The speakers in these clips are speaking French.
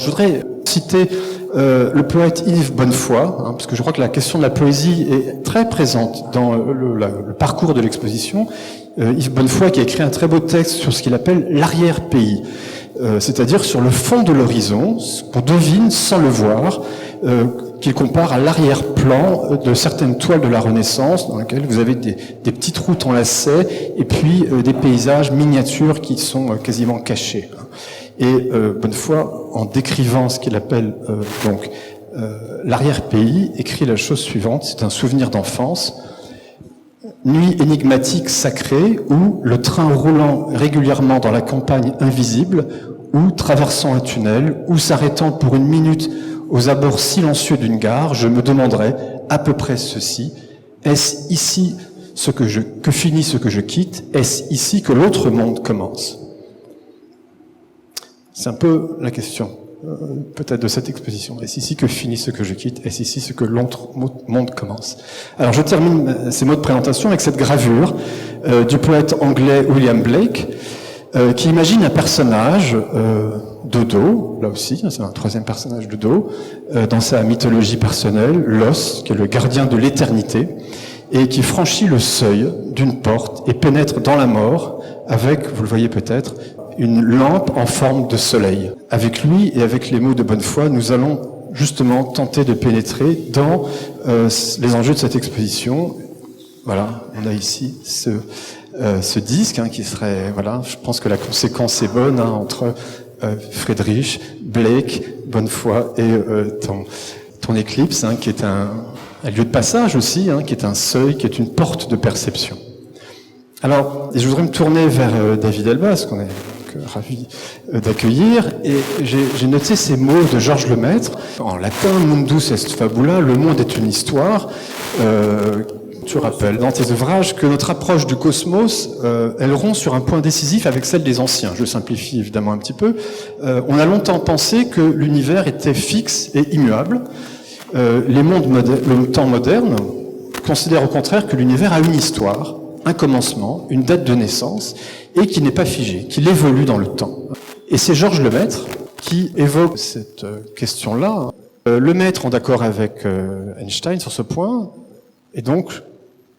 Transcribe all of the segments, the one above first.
Je voudrais citer le poète Yves Bonnefoy, parce que je crois que la question de la poésie est très présente dans le parcours de l'exposition. Yves Bonnefoy qui a écrit un très beau texte sur ce qu'il appelle l'arrière-pays, c'est-à-dire sur le fond de l'horizon, ce qu'on devine sans le voir, qu'il compare à l'arrière-plan de certaines toiles de la Renaissance, dans lesquelles vous avez des petites routes en lacets, et puis des paysages miniatures qui sont quasiment cachés. Et Bonnefoy, en décrivant ce qu'il appelle l'arrière-pays, écrit la chose suivante, c'est un souvenir d'enfance. Nuit énigmatique sacrée, où le train roulant régulièrement dans la campagne invisible, ou traversant un tunnel, ou s'arrêtant pour une minute aux abords silencieux d'une gare, je me demanderais à peu près ceci: est-ce ici que finit ce que je quitte? Est-ce ici que l'autre monde commence? C'est un peu la question, peut-être de cette exposition. Est-ce ici que finit ce que je quitte? Est-ce ici ce que l'autre monde commence? Alors je termine ces mots de présentation avec cette gravure du poète anglais William Blake, qui imagine un personnage de dos, là aussi, c'est un troisième personnage de dos, dans sa mythologie personnelle, l'os, qui est le gardien de l'éternité, et qui franchit le seuil d'une porte et pénètre dans la mort avec, vous le voyez peut-être, une lampe en forme de soleil. Avec lui et avec les mots de Bonnefoy, nous allons justement tenter de pénétrer dans les enjeux de cette exposition. Voilà, on a ici ce disque qui serait, voilà, je pense que la conséquence est bonne entre Friedrich, Blake, Bonnefoy et ton éclipse, qui est un lieu de passage aussi, qui est un seuil, qui est une porte de perception. Alors, je voudrais me tourner vers David Elbaz, qu'on est ravi d'accueillir, et j'ai noté ces mots de Georges Lemaître. En latin, mundus est fabula, le monde est une histoire. Tu rappelles dans tes ouvrages que notre approche du cosmos, elle rompt sur un point décisif avec celle des anciens. Je simplifie évidemment un petit peu. On a longtemps pensé que l'univers était fixe et immuable. Le temps moderne considère au contraire que l'univers a une histoire, un commencement, une date de naissance, et qui n'est pas figé, qu'il évolue dans le temps. Et c'est Georges Lemaître qui évoque cette question-là. Lemaître, en d'accord avec Einstein sur ce point, est donc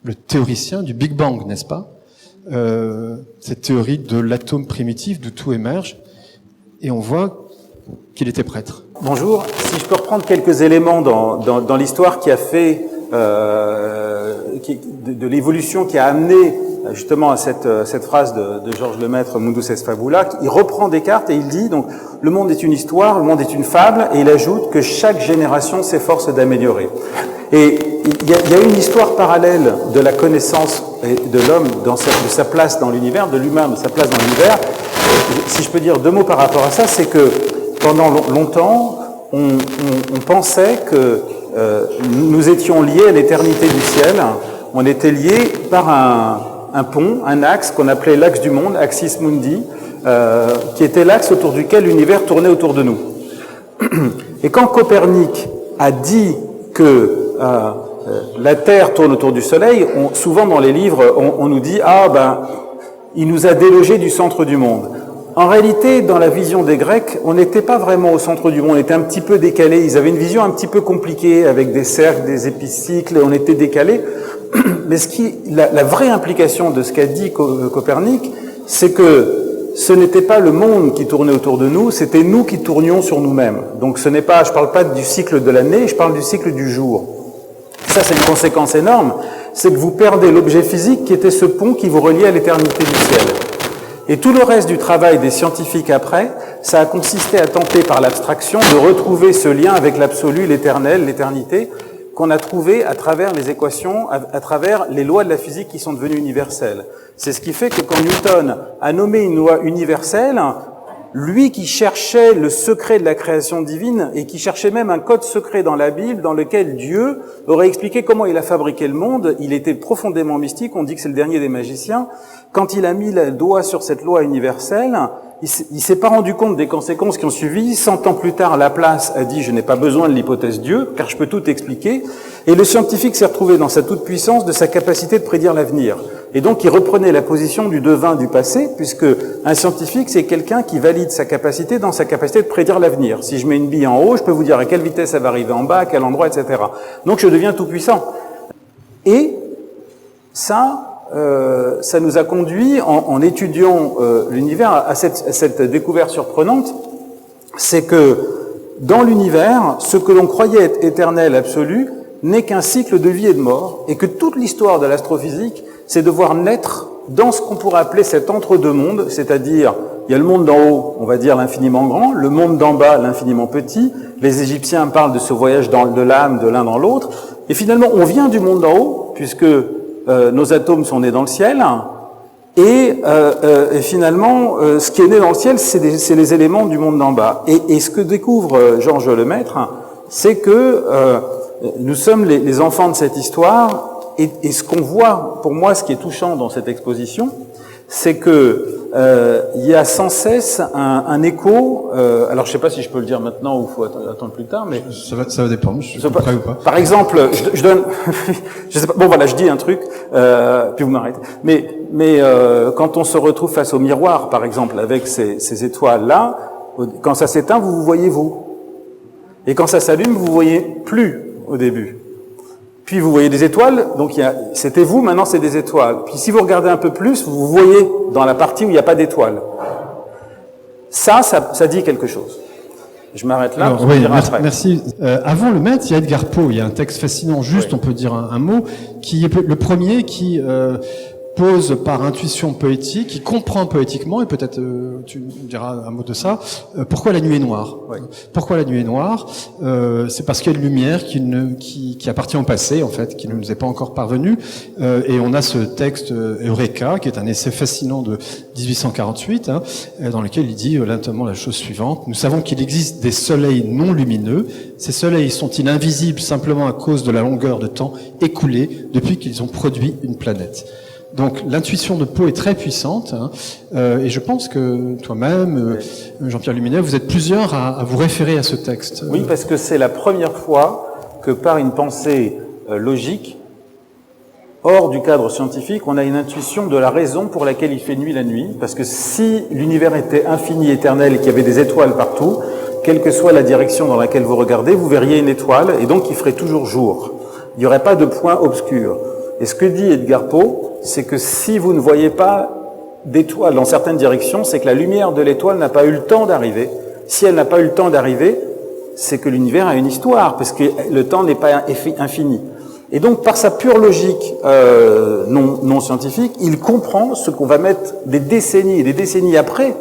le théoricien du Big Bang, n'est-ce pas? Cette théorie de l'atome primitif, d'où tout émerge, et on voit qu'il était prêtre. Bonjour, si je peux reprendre quelques éléments dans l'histoire qui a fait de l'évolution qui a amené justement à cette phrase de Georges Lemaître, Mundus est fabula, il reprend Descartes et il dit donc le monde est une histoire, le monde est une fable, et il ajoute que chaque génération s'efforce d'améliorer. Et il y a une histoire parallèle de la connaissance de l'homme de sa place dans l'univers, de l'humain de sa place dans l'univers. Si je peux dire deux mots par rapport à ça, c'est que pendant longtemps, on pensait que nous étions liés à l'éternité du ciel. On était liés par un pont, un axe qu'on appelait l'axe du monde, Axis Mundi, qui était l'axe autour duquel l'univers tournait autour de nous. Et quand Copernic a dit que la Terre tourne autour du Soleil, souvent dans les livres, on nous dit il nous a délogés du centre du monde. En réalité, dans la vision des Grecs, on n'était pas vraiment au centre du monde, on était un petit peu décalé. Ils avaient une vision un petit peu compliquée avec des cercles, des épicycles, on était décalé. Mais la vraie implication de ce qu'a dit Copernic, c'est que ce n'était pas le monde qui tournait autour de nous, c'était nous qui tournions sur nous-mêmes. Donc je parle pas du cycle de l'année, je parle du cycle du jour. Ça, c'est une conséquence énorme, c'est que vous perdez l'objet physique qui était ce pont qui vous reliait à l'éternité du ciel. Et tout le reste du travail des scientifiques après, ça a consisté à tenter par l'abstraction de retrouver ce lien avec l'absolu, l'éternel, l'éternité, qu'on a trouvé à travers les équations, à travers les lois de la physique qui sont devenues universelles. C'est ce qui fait que quand Newton a nommé une loi universelle, lui qui cherchait le secret de la création divine et qui cherchait même un code secret dans la Bible dans lequel Dieu aurait expliqué comment il a fabriqué le monde, il était profondément mystique, on dit que c'est le dernier des magiciens. Quand il a mis le doigt sur cette loi universelle, il s'est pas rendu compte des conséquences qui ont suivi. 100 ans plus tard, Laplace a dit « je n'ai pas besoin de l'hypothèse Dieu, car je peux tout expliquer ». Et le scientifique s'est retrouvé dans sa toute-puissance de sa capacité de prédire l'avenir. Et donc, il reprenait la position du devin du passé, puisque un scientifique, c'est quelqu'un qui valide sa capacité dans sa capacité de prédire l'avenir. Si je mets une bille en haut, je peux vous dire à quelle vitesse elle va arriver en bas, à quel endroit, etc. Donc, je deviens tout puissant. Et ça nous a conduit, en étudiant l'univers, à cette découverte surprenante, c'est que dans l'univers, ce que l'on croyait être éternel, absolu, n'est qu'un cycle de vie et de mort, et que toute l'histoire de l'astrophysique, c'est de voir naître dans ce qu'on pourrait appeler cet entre-deux-mondes, c'est-à-dire, il y a le monde d'en haut, on va dire l'infiniment grand, le monde d'en bas, l'infiniment petit. Les Égyptiens parlent de ce voyage de l'âme de l'un dans l'autre, et finalement, on vient du monde d'en haut, puisque nos atomes sont nés dans le ciel, et finalement, ce qui est né dans le ciel, c'est les éléments du monde d'en bas. Et ce que découvre Georges Lemaître, c'est que nous sommes les enfants de cette histoire, et ce qu'on voit, pour moi, ce qui est touchant dans cette exposition, c'est que il y a sans cesse un écho. Alors, je sais pas si je peux le dire maintenant ou faut attendre plus tard, mais ça va dépendre. Je suis prêt ou pas. Par exemple, je donne, je sais pas. Bon, voilà, je dis un truc, puis vous m'arrêtez. Mais quand on se retrouve face au miroir, par exemple, avec ces étoiles-là, quand ça s'éteint, vous voyez vous, et quand ça s'allume, vous voyez plus au début. Puis vous voyez des étoiles, donc c'était vous, maintenant c'est des étoiles. Puis si vous regardez un peu plus, vous voyez dans la partie où il n'y a pas d'étoiles. Ça dit quelque chose. Je m'arrête là. Alors, oui, merci. Avant le maître, il y a Edgar Poe. Il y a un texte fascinant, juste, oui. On peut dire un mot, qui est le premier qui pose par intuition poétique, qui comprend poétiquement, et peut-être tu me diras un mot de ça, pourquoi la nuit est noire. Oui. Pourquoi la nuit est noire? C'est parce qu'il y a une lumière qui appartient au passé, en fait, qui ne nous est pas encore parvenue, et on a ce texte Eureka, qui est un essai fascinant de 1848, dans lequel il dit notamment la chose suivante: nous savons qu'il existe des soleils non lumineux. Ces soleils sont-ils invisibles simplement à cause de la longueur de temps écoulée depuis qu'ils ont produit une planète? Donc l'intuition de Poe est très puissante, et je pense que toi-même, Jean-Pierre Luminet, vous êtes plusieurs à vous référer à ce texte. Oui, parce que c'est la première fois que par une pensée logique, hors du cadre scientifique, on a une intuition de la raison pour laquelle il fait nuit la nuit, parce que si l'univers était infini, éternel, et qu'il y avait des étoiles partout, quelle que soit la direction dans laquelle vous regardez, vous verriez une étoile, et donc il ferait toujours jour. Il n'y aurait pas de point obscur. Et ce que dit Edgar Poe, c'est que si vous ne voyez pas d'étoiles dans certaines directions, c'est que la lumière de l'étoile n'a pas eu le temps d'arriver. Si elle n'a pas eu le temps d'arriver, c'est que l'univers a une histoire, parce que le temps n'est pas infini. Et donc, par sa pure logique non scientifique, il comprend ce qu'on va mettre des décennies et des décennies après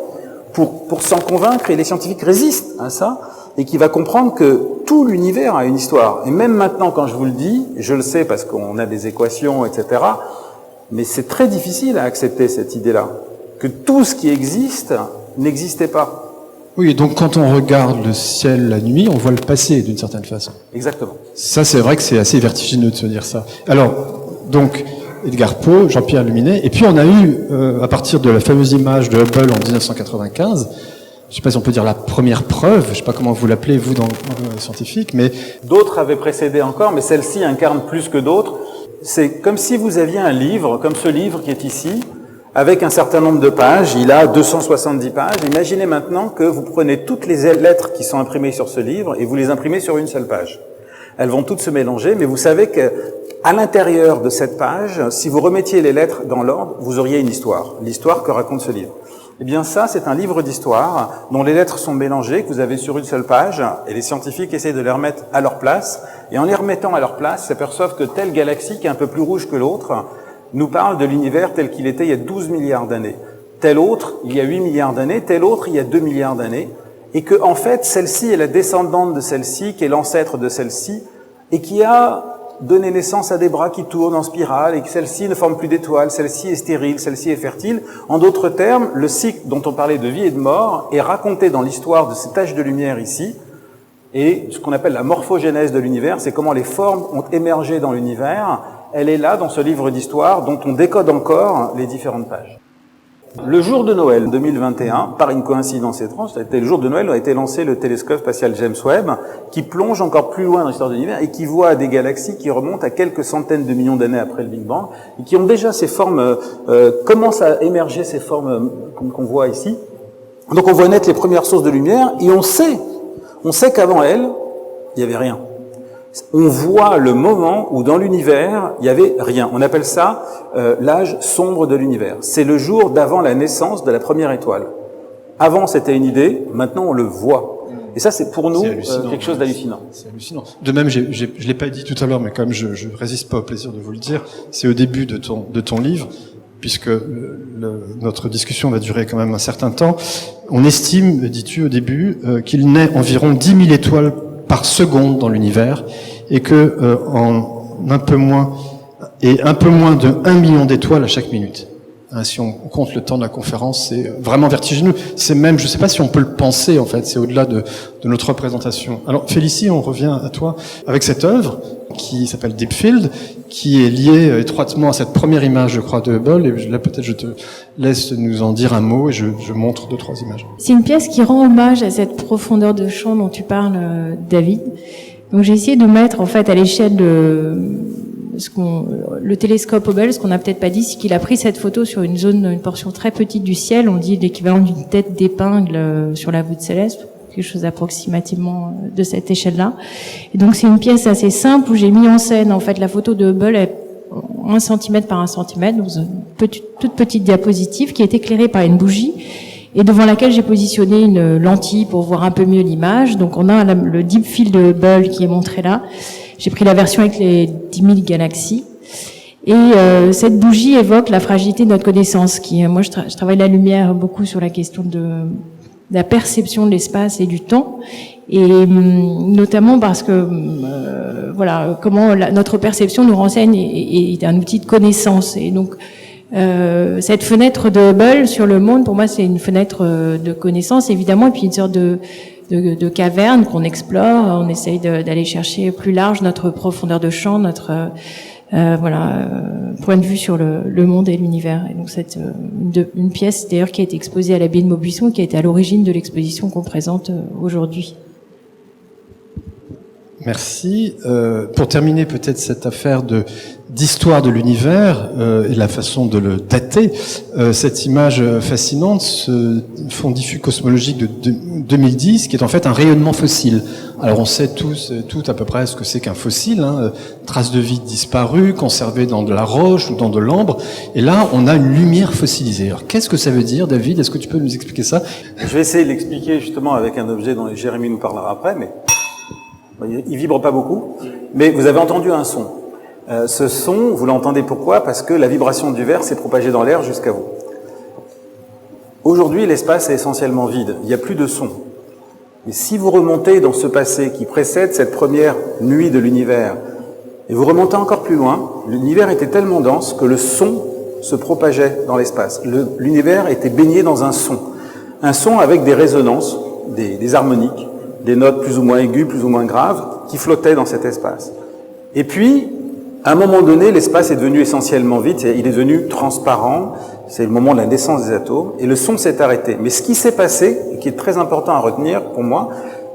pour s'en convaincre, et les scientifiques résistent à ça, et qui va comprendre que tout l'univers a une histoire. Et même maintenant, quand je vous le dis, je le sais parce qu'on a des équations, etc., mais c'est très difficile à accepter cette idée-là, que tout ce qui existe n'existait pas. Oui, donc quand on regarde le ciel la nuit, on voit le passé d'une certaine façon. Exactement. Ça, c'est vrai que c'est assez vertigineux de se dire ça. Alors, donc, Edgar Poe, Jean-Pierre Luminet, et puis on a eu, à partir de la fameuse image de Hubble en 1995, je ne sais pas si on peut dire la première preuve, je ne sais pas comment vous l'appelez, vous, dans le scientifique, mais... D'autres avaient précédé encore, mais celle-ci incarne plus que d'autres. C'est comme si vous aviez un livre, comme ce livre qui est ici, avec un certain nombre de pages. Il a 270 pages. Imaginez maintenant que vous prenez toutes les lettres qui sont imprimées sur ce livre et vous les imprimez sur une seule page. Elles vont toutes se mélanger, mais vous savez qu'à l'intérieur de cette page, si vous remettiez les lettres dans l'ordre, vous auriez une histoire. L'histoire que raconte ce livre. Eh bien ça, c'est un livre d'histoire dont les lettres sont mélangées, que vous avez sur une seule page, et les scientifiques essayent de les remettre à leur place, et en les remettant à leur place, s'aperçoivent que telle galaxie, qui est un peu plus rouge que l'autre, nous parle de l'univers tel qu'il était il y a 12 milliards d'années. Tel autre, il y a 8 milliards d'années, tel autre, il y a 2 milliards d'années, et que, en fait, celle-ci est la descendante de celle-ci, qui est l'ancêtre de celle-ci, et qui a donné naissance à des bras qui tournent en spirale, et que celle-ci ne forme plus d'étoiles, celle-ci est stérile, celle-ci est fertile. En d'autres termes, le cycle dont on parlait de vie et de mort est raconté dans l'histoire de ces taches de lumière ici, et ce qu'on appelle la morphogénèse de l'univers, c'est comment les formes ont émergé dans l'univers. Elle est là, dans ce livre d'histoire, dont on décode encore les différentes pages. Le jour de Noël 2021, par une coïncidence étrange, ça a été le jour de Noël où a été lancé le télescope spatial James Webb, qui plonge encore plus loin dans l'histoire de l'univers et qui voit des galaxies qui remontent à quelques centaines de millions d'années après le Big Bang et qui ont déjà ces formes, commencent à émerger ces formes qu'on voit ici. Donc on voit naître les premières sources de lumière et on sait qu'avant elles, il n'y avait rien. On voit le moment où dans l'univers, il n'y avait rien. On appelle ça l'âge sombre de l'univers. C'est le jour d'avant la naissance de la première étoile. Avant, c'était une idée, maintenant on le voit. Et ça, c'est pour nous quelque chose d'hallucinant. C'est hallucinant. De même, je l'ai pas dit tout à l'heure, mais comme je résiste pas au plaisir de vous le dire, c'est au début de ton livre, puisque notre discussion va durer quand même un certain temps. On estime, dis-tu au début, qu'il naît environ 10 000 étoiles par seconde dans l'univers, et que en un peu moins de 1 million d'étoiles à chaque minute. Hein, si on compte le temps de la conférence, c'est vraiment vertigineux. C'est même, je ne sais pas si on peut le penser en fait, c'est au-delà de notre représentation. Alors Félicie, on revient à toi avec cette œuvre qui s'appelle Deep Field, qui est liée étroitement à cette première image, je crois, de Hubble. Et là, peut-être, je te laisse nous en dire un mot et je montre 2-3 images. C'est une pièce qui rend hommage à cette profondeur de champ dont tu parles, David. Donc, j'ai essayé de mettre, en fait, à l'échelle de le télescope Hubble, ce qu'on n'a peut-être pas dit, c'est qu'il a pris cette photo sur une portion très petite du ciel. On dit l'équivalent d'une tête d'épingle sur la voûte céleste, quelque chose approximativement de cette échelle-là. Et donc c'est une pièce assez simple où j'ai mis en scène en fait la photo de Hubble à 1 cm par 1 cm, donc une toute petite diapositive qui est éclairée par une bougie et devant laquelle j'ai positionné une lentille pour voir un peu mieux l'image. Donc on a le Deep Field de Hubble qui est montré là. J'ai pris la version avec les 10 000 galaxies. Et cette bougie évoque la fragilité de notre connaissance. Moi, je travaille la lumière beaucoup sur la question de la perception de l'espace et du temps, et notamment parce que voilà comment notre perception nous renseigne et est un outil de connaissance. Et donc cette fenêtre de Hubble sur le monde, pour moi, c'est une fenêtre de connaissance évidemment, et puis une sorte de caverne qu'on explore. On essaye d'aller chercher plus large notre profondeur de champ, notre point de vue sur le monde et l'univers. Et donc c'est une pièce d'ailleurs qui a été exposée à l'abbaye de Maubuisson, qui a été à l'origine de l'exposition qu'on présente aujourd'hui. Merci. Pour terminer peut-être cette affaire d'histoire de l'univers et la façon de le dater, cette image fascinante, ce fond diffus cosmologique de 2010, qui est en fait un rayonnement fossile. Alors on sait tous à peu près ce que c'est qu'un fossile, hein, trace de vie disparue, conservée dans de la roche ou dans de l'ambre, et là on a une lumière fossilisée. Alors qu'est-ce que ça veut dire, David? Est-ce que tu peux nous expliquer ça? Je vais essayer de l'expliquer justement avec un objet dont Jérémy nous parlera après, mais il vibre pas beaucoup, mais vous avez entendu un son. Ce son, vous l'entendez pourquoi? Parce que la vibration du verre s'est propagée dans l'air jusqu'à vous. Aujourd'hui, l'espace est essentiellement vide. Il n'y a plus de son. Mais si vous remontez dans ce passé qui précède cette première nuit de l'univers, et vous remontez encore plus loin, l'univers était tellement dense que le son se propageait dans l'espace. L'univers était baigné dans un son avec des résonances, des harmoniques, des notes plus ou moins aiguës, plus ou moins graves, qui flottaient dans cet espace. Et puis, à un moment donné, l'espace est devenu essentiellement vide, il est devenu transparent, c'est le moment de la naissance des atomes, et le son s'est arrêté. Mais ce qui s'est passé, et qui est très important à retenir pour moi,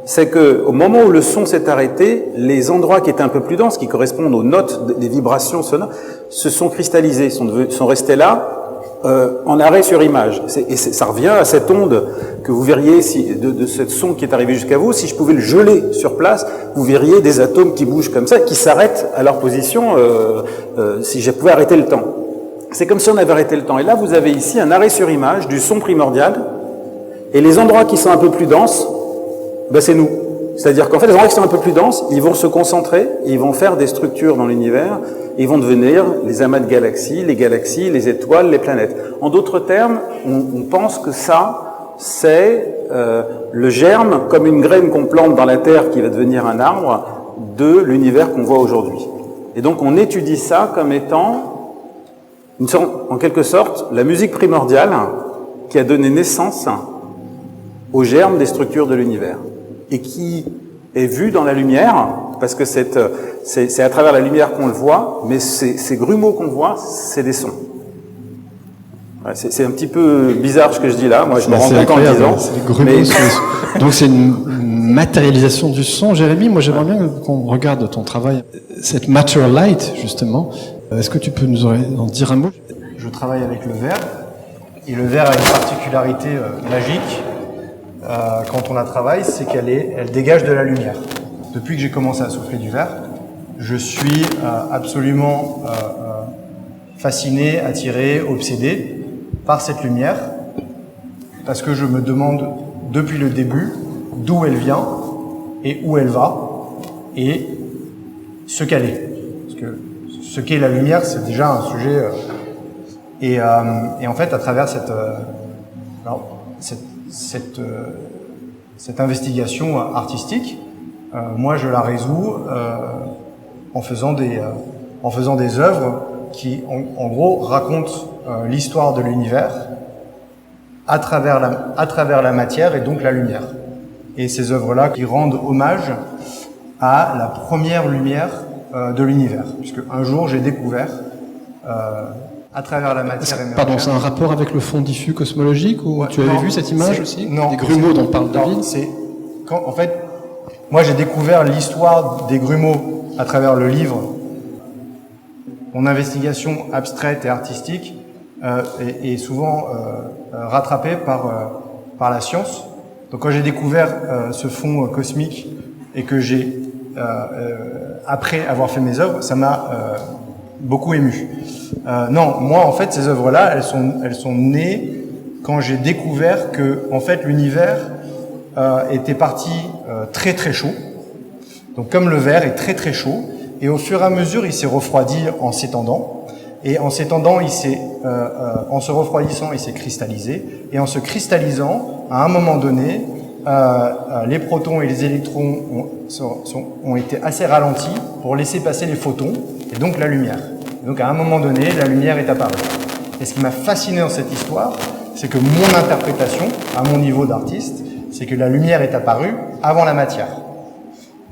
c'est que au moment où le son s'est arrêté, les endroits qui étaient un peu plus denses, qui correspondent aux notes des vibrations sonores, se sont cristallisés, sont restés là, en arrêt sur image. Ça revient à cette onde que vous verriez de ce son qui est arrivé jusqu'à vous. Si je pouvais le geler sur place, vous verriez des atomes qui bougent comme ça, qui s'arrêtent à leur position si je pouvais arrêter le temps. C'est comme si on avait arrêté le temps. Et là, vous avez ici un arrêt sur image du son primordial. Et les endroits qui sont un peu plus denses, c'est nous. C'est-à-dire qu'en fait, les endroits qui sont un peu plus denses, ils vont se concentrer, et ils vont faire des structures dans l'univers, et ils vont devenir les amas de galaxies, les étoiles, les planètes. En d'autres termes, on pense que ça, c'est le germe, comme une graine qu'on plante dans la Terre qui va devenir un arbre, de l'univers qu'on voit aujourd'hui. Et donc on étudie ça comme étant, en quelque sorte, la musique primordiale qui a donné naissance au germe des structures de l'univers, et qui est vue dans la lumière, parce que c'est à travers la lumière qu'on le voit, mais ces grumeaux qu'on voit, c'est des sons. Ouais, c'est un petit peu bizarre ce que je dis là, moi je me rends C'est compte en le incroyable, disant. c'est des grumeaux sur les- Donc c'est une matérialisation du son. Jérémy, moi j'aimerais bien qu'on regarde ton travail. Cette Matter Light, justement, est-ce que tu peux nous en dire un mot? Je travaille avec le verre, et le verre a une particularité magique quand on la travaille, c'est elle dégage de la lumière. Depuis que j'ai commencé à souffler du verre, je suis absolument fasciné, attiré, obsédé par cette lumière, parce que je me demande depuis le début d'où elle vient et où elle va et ce qu'elle est. Parce que ce qu'est la lumière, c'est déjà un sujet. Et en fait, à travers cette investigation artistique, moi, je la résous en faisant des œuvres qui, en gros, racontent l'histoire de l'univers à travers la matière et donc la lumière. Et ces œuvres-là qui rendent hommage à la première lumière de l'univers, puisque un jour j'ai découvert à travers la matière émergente. Pardon, c'est un rapport avec le fond diffus cosmologique ou Ouais, tu avais non, vu cette image aussi? Non. Des grumeaux dont parle Non, David? c'est quand, en fait, moi j'ai découvert l'histoire des grumeaux à travers le livre. Mon investigation abstraite et artistique est souvent rattrapée par la science. Donc quand j'ai découvert ce fond cosmique et que j'ai, après avoir fait mes œuvres, ça m'a beaucoup ému. Non, moi en fait ces œuvres-là, elles sont nées quand j'ai découvert que en fait l'univers était parti très très chaud. Donc comme le verre est très très chaud, et au fur et à mesure il s'est refroidi en s'étendant, et en s'étendant en se refroidissant il s'est cristallisé, et en se cristallisant à un moment donné les protons et les électrons ont été assez ralentis pour laisser passer les photons et donc la lumière. Et donc à un moment donné la lumière est apparue. Et ce qui m'a fasciné dans cette histoire, c'est que mon interprétation à mon niveau d'artiste, c'est que la lumière est apparue avant la matière.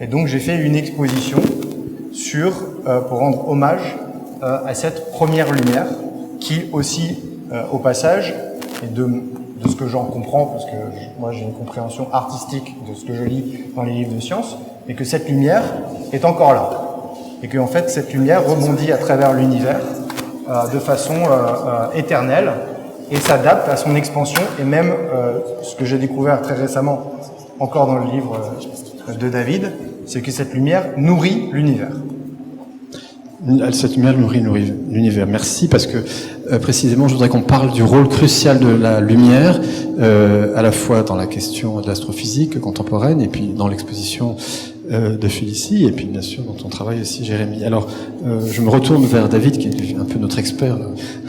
Et donc j'ai fait une exposition pour rendre hommage à cette première lumière qui aussi, au passage, et de ce que j'en comprends, parce que moi j'ai une compréhension artistique de ce que je lis dans les livres de sciences, mais que cette lumière est encore là. Et que en fait cette lumière rebondit à travers l'univers de façon éternelle et s'adapte à son expansion, et même ce que j'ai découvert très récemment, encore dans le livre de David, c'est que cette lumière nourrit l'univers. Cette lumière nourrit l'univers. Merci, parce que précisément, je voudrais qu'on parle du rôle crucial de la lumière, à la fois dans la question de l'astrophysique contemporaine et puis dans l'exposition de Félicie, et puis bien sûr dans ton travail aussi, Jérémy. Alors, je me retourne vers David, qui est un peu notre expert là,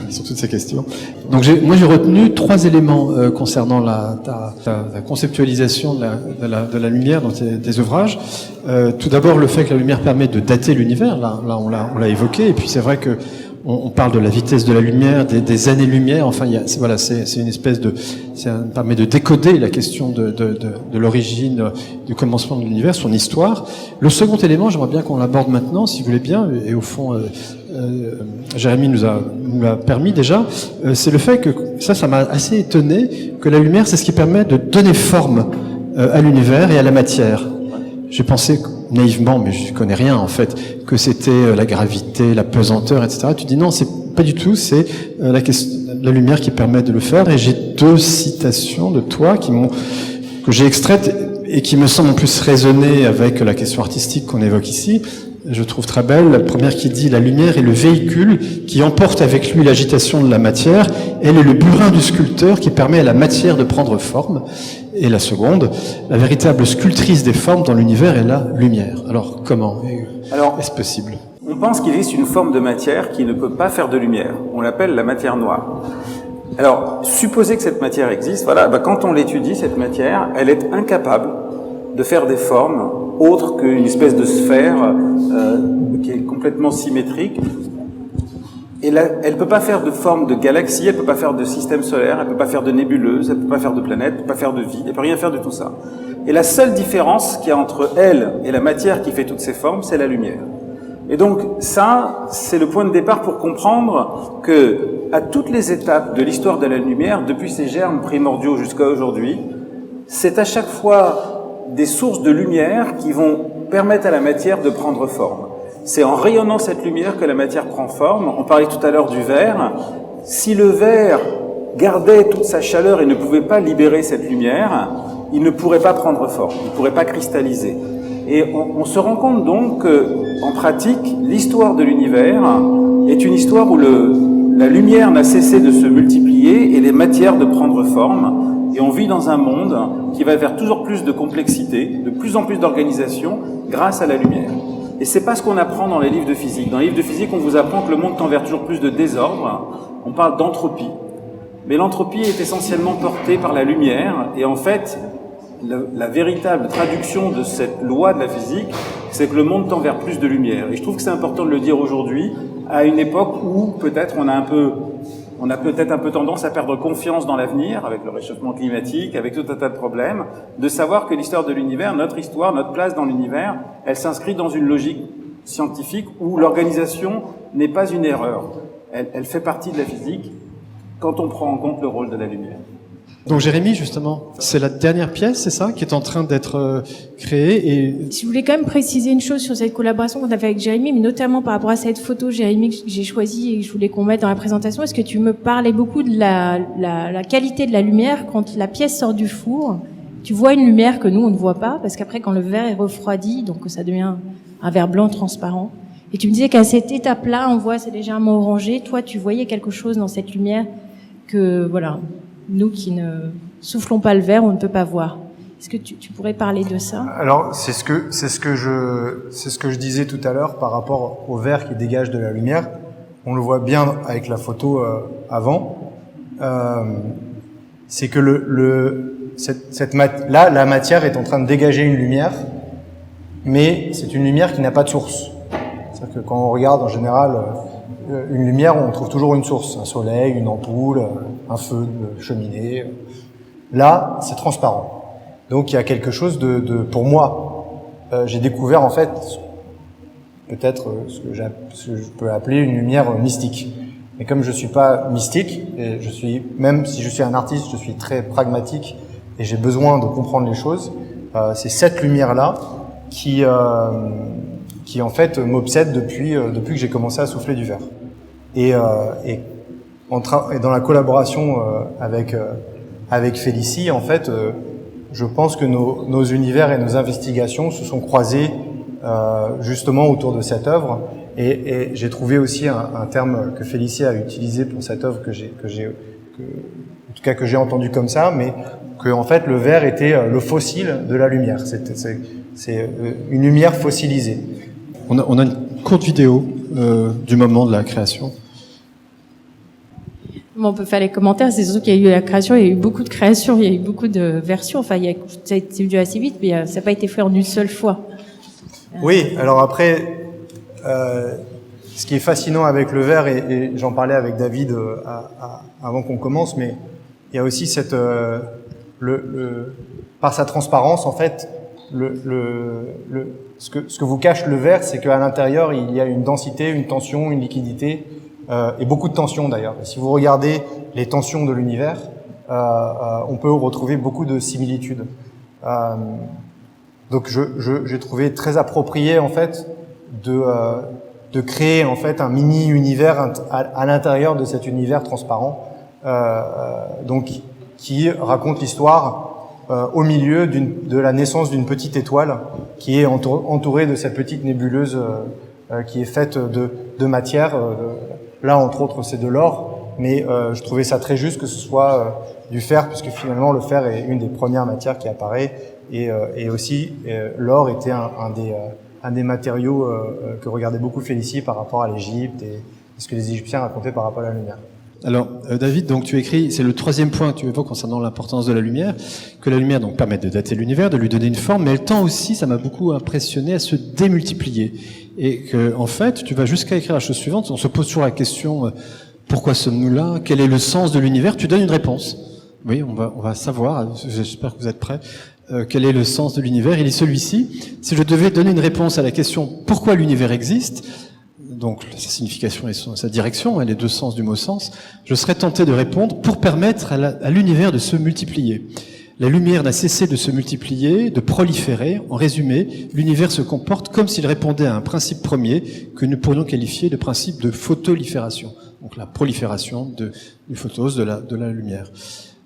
sur toutes ces questions. Donc, moi, j'ai retenu 3 éléments concernant ta conceptualisation de la lumière dans tes ouvrages. Tout d'abord, le fait que la lumière permet de dater l'univers. Là, on l'a évoqué. Et puis, c'est vrai que on parle de la vitesse de la lumière, des années-lumière. Enfin, c'est une espèce ça permet de décoder la question de l'origine, du commencement de l'univers, son histoire. Le second élément, j'aimerais bien qu'on l'aborde maintenant, si vous voulez bien. Et au fond, Jérémy nous a permis déjà. C'est le fait que ça m'a assez étonné que la lumière, c'est ce qui permet de donner forme à l'univers et à la matière. J'ai pensé naïvement, mais je connais rien en fait, que c'était la gravité, la pesanteur, etc. Tu dis non, c'est pas du tout, c'est la lumière qui permet de le faire. Et j'ai 2 citations de toi que j'ai extraites et qui me semblent en plus résonner avec la question artistique qu'on évoque ici. Je trouve très belle. La première qui dit: la lumière est le véhicule qui emporte avec lui l'agitation de la matière. Elle est le burin du sculpteur qui permet à la matière de prendre forme. Et la seconde: la véritable sculptrice des formes dans l'univers est la lumière. Alors, comment est-ce possible? On pense qu'il existe une forme de matière qui ne peut pas faire de lumière. On l'appelle la matière noire. Alors, supposer que cette matière existe, quand on l'étudie, cette matière, elle est incapable de faire des formes autres qu'une espèce de sphère qui est complètement symétrique. Et là, elle ne peut pas faire de forme de galaxie, elle ne peut pas faire de système solaire, elle ne peut pas faire de nébuleuse, elle ne peut pas faire de planète, elle ne peut pas faire de vie, elle ne peut rien faire de tout ça. Et la seule différence qu'il y a entre elle et la matière qui fait toutes ces formes, c'est la lumière. Et donc ça, c'est le point de départ pour comprendre que à toutes les étapes de l'histoire de la lumière, depuis ses germes primordiaux jusqu'à aujourd'hui, c'est à chaque fois des sources de lumière qui vont permettre à la matière de prendre forme. C'est en rayonnant cette lumière que la matière prend forme. On parlait tout à l'heure du verre. Si le verre gardait toute sa chaleur et ne pouvait pas libérer cette lumière, il ne pourrait pas prendre forme, il ne pourrait pas cristalliser. Et on se rend compte donc qu'en pratique, l'histoire de l'univers est une histoire où la lumière n'a cessé de se multiplier et les matières de prendre forme. Et on vit dans un monde qui va vers toujours plus de complexité, de plus en plus d'organisation grâce à la lumière. Et c'est pas ce qu'on apprend dans les livres de physique. Dans les livres de physique, on vous apprend que le monde tend vers toujours plus de désordre. On parle d'entropie. Mais l'entropie est essentiellement portée par la lumière. Et en fait, la véritable traduction de cette loi de la physique, c'est que le monde tend vers plus de lumière. Et je trouve que c'est important de le dire aujourd'hui, à une époque où peut-être on a peut-être un peu tendance à perdre confiance dans l'avenir, avec le réchauffement climatique, avec tout un tas de problèmes, de savoir que l'histoire de l'univers, notre histoire, notre place dans l'univers, elle s'inscrit dans une logique scientifique où l'organisation n'est pas une erreur. Elle fait partie de la physique quand on prend en compte le rôle de la lumière. Donc Jérémy, justement, c'est la dernière pièce, c'est ça, qui est en train d'être créée et... Je voulais quand même préciser une chose sur cette collaboration qu'on a fait avec Jérémy, mais notamment par rapport à cette photo, Jérémy, que j'ai choisie et que je voulais qu'on mette dans la présentation. Est-ce que tu me parlais beaucoup de la qualité de la lumière quand la pièce sort du four? Tu vois une lumière que nous, on ne voit pas, parce qu'après, quand le verre est refroidi, donc ça devient un verre blanc transparent. Et tu me disais qu'à cette étape-là, on voit c'est légèrement orangé. Toi, tu voyais quelque chose dans cette lumière que, voilà, nous qui ne soufflons pas le verre, on ne peut pas voir. Est-ce que tu pourrais parler de ça? Alors, c'est ce que je disais tout à l'heure par rapport au verre qui dégage de la lumière. On le voit bien avec la photo avant. C'est que là, la matière est en train de dégager une lumière, mais c'est une lumière qui n'a pas de source. C'est-à-dire que quand on regarde en général une lumière, on trouve toujours une source, un soleil, une ampoule, un feu de cheminée. Là, c'est transparent. Donc il y a quelque chose pour moi, j'ai découvert en fait peut-être ce que je peux appeler une lumière mystique. Mais comme je suis pas mystique, et même si je suis un artiste, je suis très pragmatique et j'ai besoin de comprendre les choses, c'est cette lumière-là qui en fait m'obsède depuis que j'ai commencé à souffler du verre. Et dans la collaboration avec Félicie, en fait, je pense que nos univers et nos investigations se sont croisés justement autour de cette œuvre. Et j'ai trouvé aussi un terme que Félicie a utilisé pour cette œuvre que j'ai entendu comme ça, mais que en fait le verre était le fossile de la lumière. C'est une lumière fossilisée. On a une courte vidéo du moment de la création. Bon, on peut faire les commentaires. C'est surtout qu'il y a eu la création, il y a eu beaucoup de créations, il y a eu beaucoup de versions. Enfin, ça a été vu assez vite, mais ça n'a pas été fait en une seule fois. Oui, alors après, ce qui est fascinant avec le verre, et j'en parlais avec David avant qu'on commence, mais il y a aussi par sa transparence, en fait, ce que vous cache le verre, c'est qu'à l'intérieur, il y a une densité, une tension, une liquidité, et beaucoup de tensions d'ailleurs. Si vous regardez les tensions de l'univers, on peut retrouver beaucoup de similitudes. Donc j'ai trouvé très approprié en fait de créer en fait un mini univers à l'intérieur de cet univers transparent, donc qui raconte l'histoire au milieu de la naissance d'une petite étoile qui est entourée de cette petite nébuleuse qui est faite de matière. Là, entre autres, c'est de l'or, mais je trouvais ça très juste que ce soit du fer, puisque finalement le fer est une des premières matières qui apparaît, et aussi l'or était un des matériaux que regardait beaucoup Félicie par rapport à l'Égypte et ce que les Égyptiens racontaient par rapport à la lumière. Alors, David, donc tu écris, c'est le troisième point que tu évoques concernant l'importance de la lumière, que la lumière donc permet de dater l'univers, de lui donner une forme, mais elle tend aussi, ça m'a beaucoup impressionné, à se démultiplier. Et que, en fait, tu vas jusqu'à écrire la chose suivante, on se pose toujours la question, pourquoi sommes-nous là? Quel est le sens de l'univers? Tu donnes une réponse. Oui, on va savoir, j'espère que vous êtes prêts. Quel est le sens de l'univers? Il est celui-ci. Si je devais donner une réponse à la question pourquoi l'univers existe, donc sa signification et sa direction, les deux sens du mot sens, je serais tenté de répondre pour permettre à l'univers de se multiplier. La lumière n'a cessé de se multiplier, de proliférer. En résumé, l'univers se comporte comme s'il répondait à un principe premier que nous pourrions qualifier de principe de photolifération. Donc la prolifération du photose, de la lumière.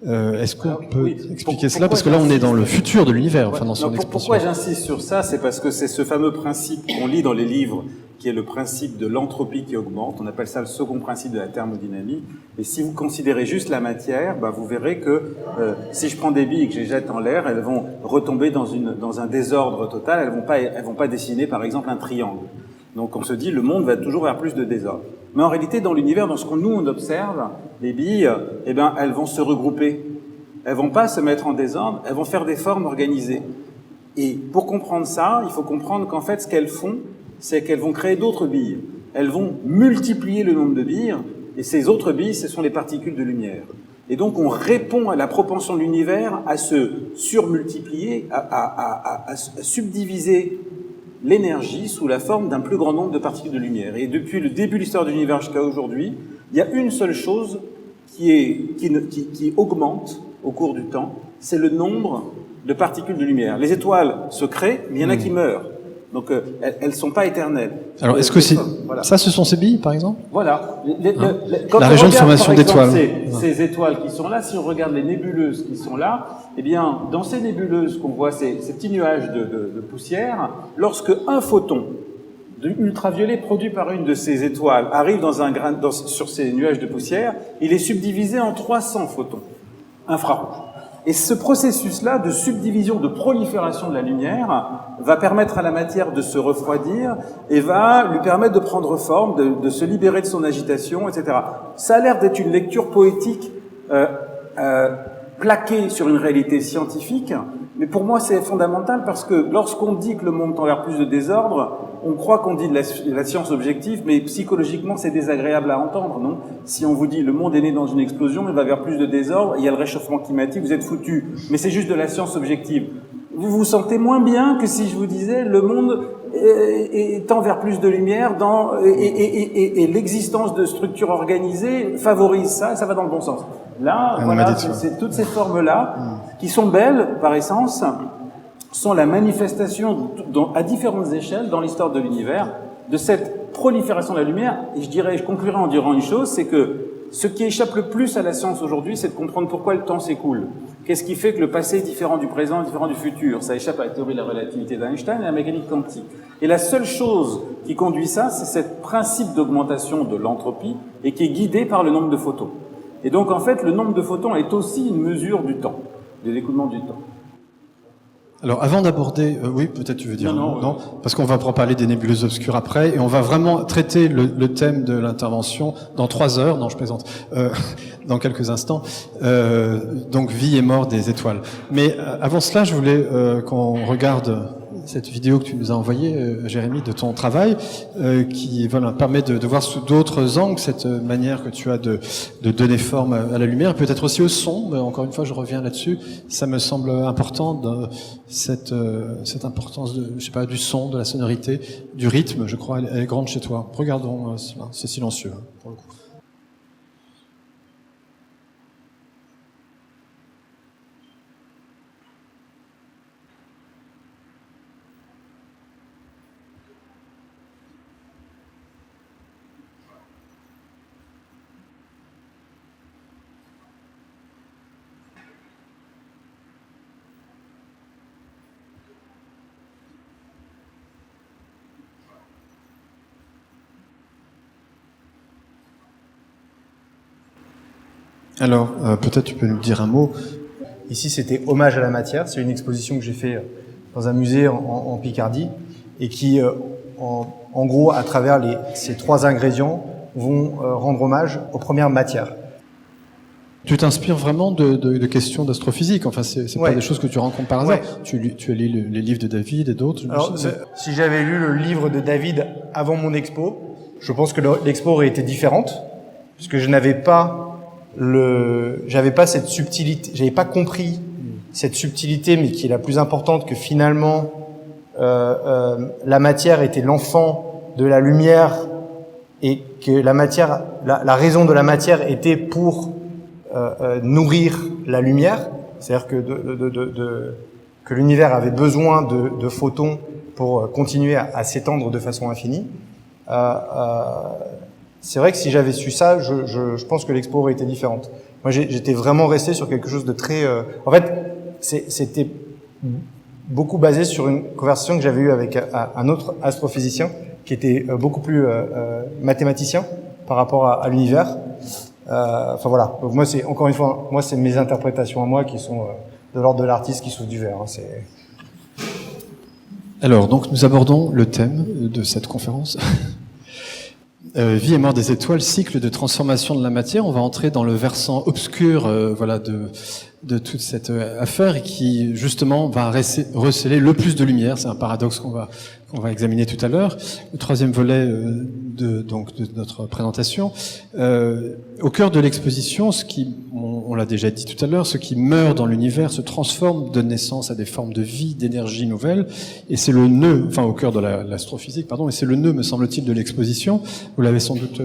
Est-ce qu'on peut expliquer cela? Parce que là, on est dans le futur de l'univers, enfin dans son expansion. Pourquoi j'insiste sur ça? C'est parce que c'est ce fameux principe qu'on lit dans les livres, qui est le principe de l'entropie qui augmente. On appelle ça le second principe de la thermodynamique. Et si vous considérez juste la matière, vous verrez que si je prends des billes et que je les jette en l'air, elles vont retomber dans un désordre total. Elles vont pas dessiner, par exemple, un triangle. Donc on se dit, le monde va toujours vers plus de désordre. Mais en réalité, dans l'univers, dans ce que nous on observe, les billes, elles vont se regrouper. Elles vont pas se mettre en désordre, elles vont faire des formes organisées. Et pour comprendre ça, il faut comprendre qu'en fait, ce qu'elles font, c'est qu'elles vont créer d'autres billes. Elles vont multiplier le nombre de billes, et ces autres billes, ce sont les particules de lumière. Et donc, on répond à la propension de l'univers à se surmultiplier, à subdiviser l'énergie sous la forme d'un plus grand nombre de particules de lumière. Et depuis le début de l'histoire de l'univers jusqu'à aujourd'hui, il y a une seule chose qui augmente au cours du temps, c'est le nombre de particules de lumière. Les étoiles se créent, mais il y en a qui meurent. Donc, elles sont pas éternelles. Alors, est-ce que voilà. Ça, ce sont ces billes, par exemple? Voilà. La région de formation d'étoiles. Ces étoiles qui sont là, si on regarde les nébuleuses qui sont là, eh bien, dans ces nébuleuses qu'on voit, ces petits nuages de poussière, lorsque un photon ultraviolet produit par une de ces étoiles arrive sur ces nuages de poussière, il est subdivisé en 300 photons infrarouges. Et ce processus-là de subdivision, de prolifération de la lumière va permettre à la matière de se refroidir et va lui permettre de prendre forme, de se libérer de son agitation, etc. Ça a l'air d'être une lecture poétique plaquée sur une réalité scientifique, mais pour moi c'est fondamental parce que lorsqu'on dit que le monde tend vers plus de désordre, on croit qu'on dit de la science objective, mais psychologiquement c'est désagréable à entendre, non? Si on vous dit le monde est né dans une explosion, il va vers plus de désordre, il y a le réchauffement climatique, vous êtes foutus. Mais c'est juste de la science objective. Vous vous sentez moins bien que si je vous disais le monde tend vers plus de lumière et l'existence de structures organisées favorise ça, et ça va dans le bon sens. Là, voilà, c'est toutes ces formes-là qui sont belles par essence, sont la manifestation à différentes échelles dans l'histoire de l'univers de cette prolifération de la lumière. Et je conclurai en disant une chose, c'est que ce qui échappe le plus à la science aujourd'hui, c'est de comprendre pourquoi le temps s'écoule. Qu'est-ce qui fait que le passé est différent du présent, différent du futur? Ça échappe à la théorie de la relativité d'Einstein et à la mécanique quantique. Et la seule chose qui conduit ça, c'est ce principe d'augmentation de l'entropie et qui est guidé par le nombre de photons. Et donc, en fait, le nombre de photons est aussi une mesure du temps, de l'écoulement du temps. Alors, avant d'aborder, oui, peut-être tu veux dire non, parce qu'on va parler des nébuleuses obscures après, et on va vraiment traiter le thème de l'intervention dans 3 heures, non, je plaisante, dans quelques instants, donc vie et mort des étoiles. Mais avant cela, je voulais qu'on regarde cette vidéo que tu nous as envoyée, Jérémy, de ton travail, qui permet de voir sous d'autres angles cette manière que tu as de donner forme à la lumière, peut-être aussi au son, mais encore une fois je reviens là-dessus, ça me semble important, cette importance du son, de la sonorité, du rythme, je crois, elle est grande chez toi. Regardons cela, c'est silencieux pour le coup. Alors, peut-être tu peux nous dire un mot. Ici, c'était Hommage à la matière. C'est une exposition que j'ai fait dans un musée en Picardie et qui, en gros, à travers ces 3 ingrédients, vont rendre hommage aux premières matières. Tu t'inspires vraiment de questions d'astrophysique. Enfin, c'est pas des choses que tu rencontres par hasard. Ouais. Tu as lu les livres de David et d'autres. Alors, si j'avais lu le livre de David avant mon expo, je pense que l'expo aurait été différente, puisque je n'avais pas j'avais pas cette subtilité, j'avais pas compris cette subtilité, mais qui est la plus importante, que finalement la matière était l'enfant de la lumière et que la matière, la raison de la matière était pour nourrir la lumière, c'est-à-dire que l'univers avait besoin de photons pour continuer à s'étendre de façon infinie. C'est vrai que si j'avais su ça, je pense que l'expo aurait été différente. Moi, j'étais vraiment resté sur quelque chose de très... En fait, c'était beaucoup basé sur une conversation que j'avais eue avec un autre astrophysicien qui était beaucoup plus mathématicien par rapport à l'univers. Enfin voilà. Donc moi, c'est encore une fois, moi, c'est mes interprétations à moi qui sont de l'ordre de l'artiste qui souffle du verre. Hein, c'est... Alors, donc, nous abordons le thème de cette conférence. Vie et mort des étoiles, cycle de transformation de la matière. On va entrer dans le versant obscur, voilà, de toute cette affaire et qui justement va recéler le plus de lumière. C'est un paradoxe qu'on va examiner tout à l'heure. Le troisième volet de notre présentation. Au cœur de l'exposition, on l'a déjà dit tout à l'heure, ce qui meurt dans l'univers se transforme, donne naissance à des formes de vie, d'énergie nouvelle. Et c'est le nœud, enfin au cœur de l'astrophysique, pardon, et c'est le nœud, me semble-t-il, de l'exposition. Vous l'avez sans doute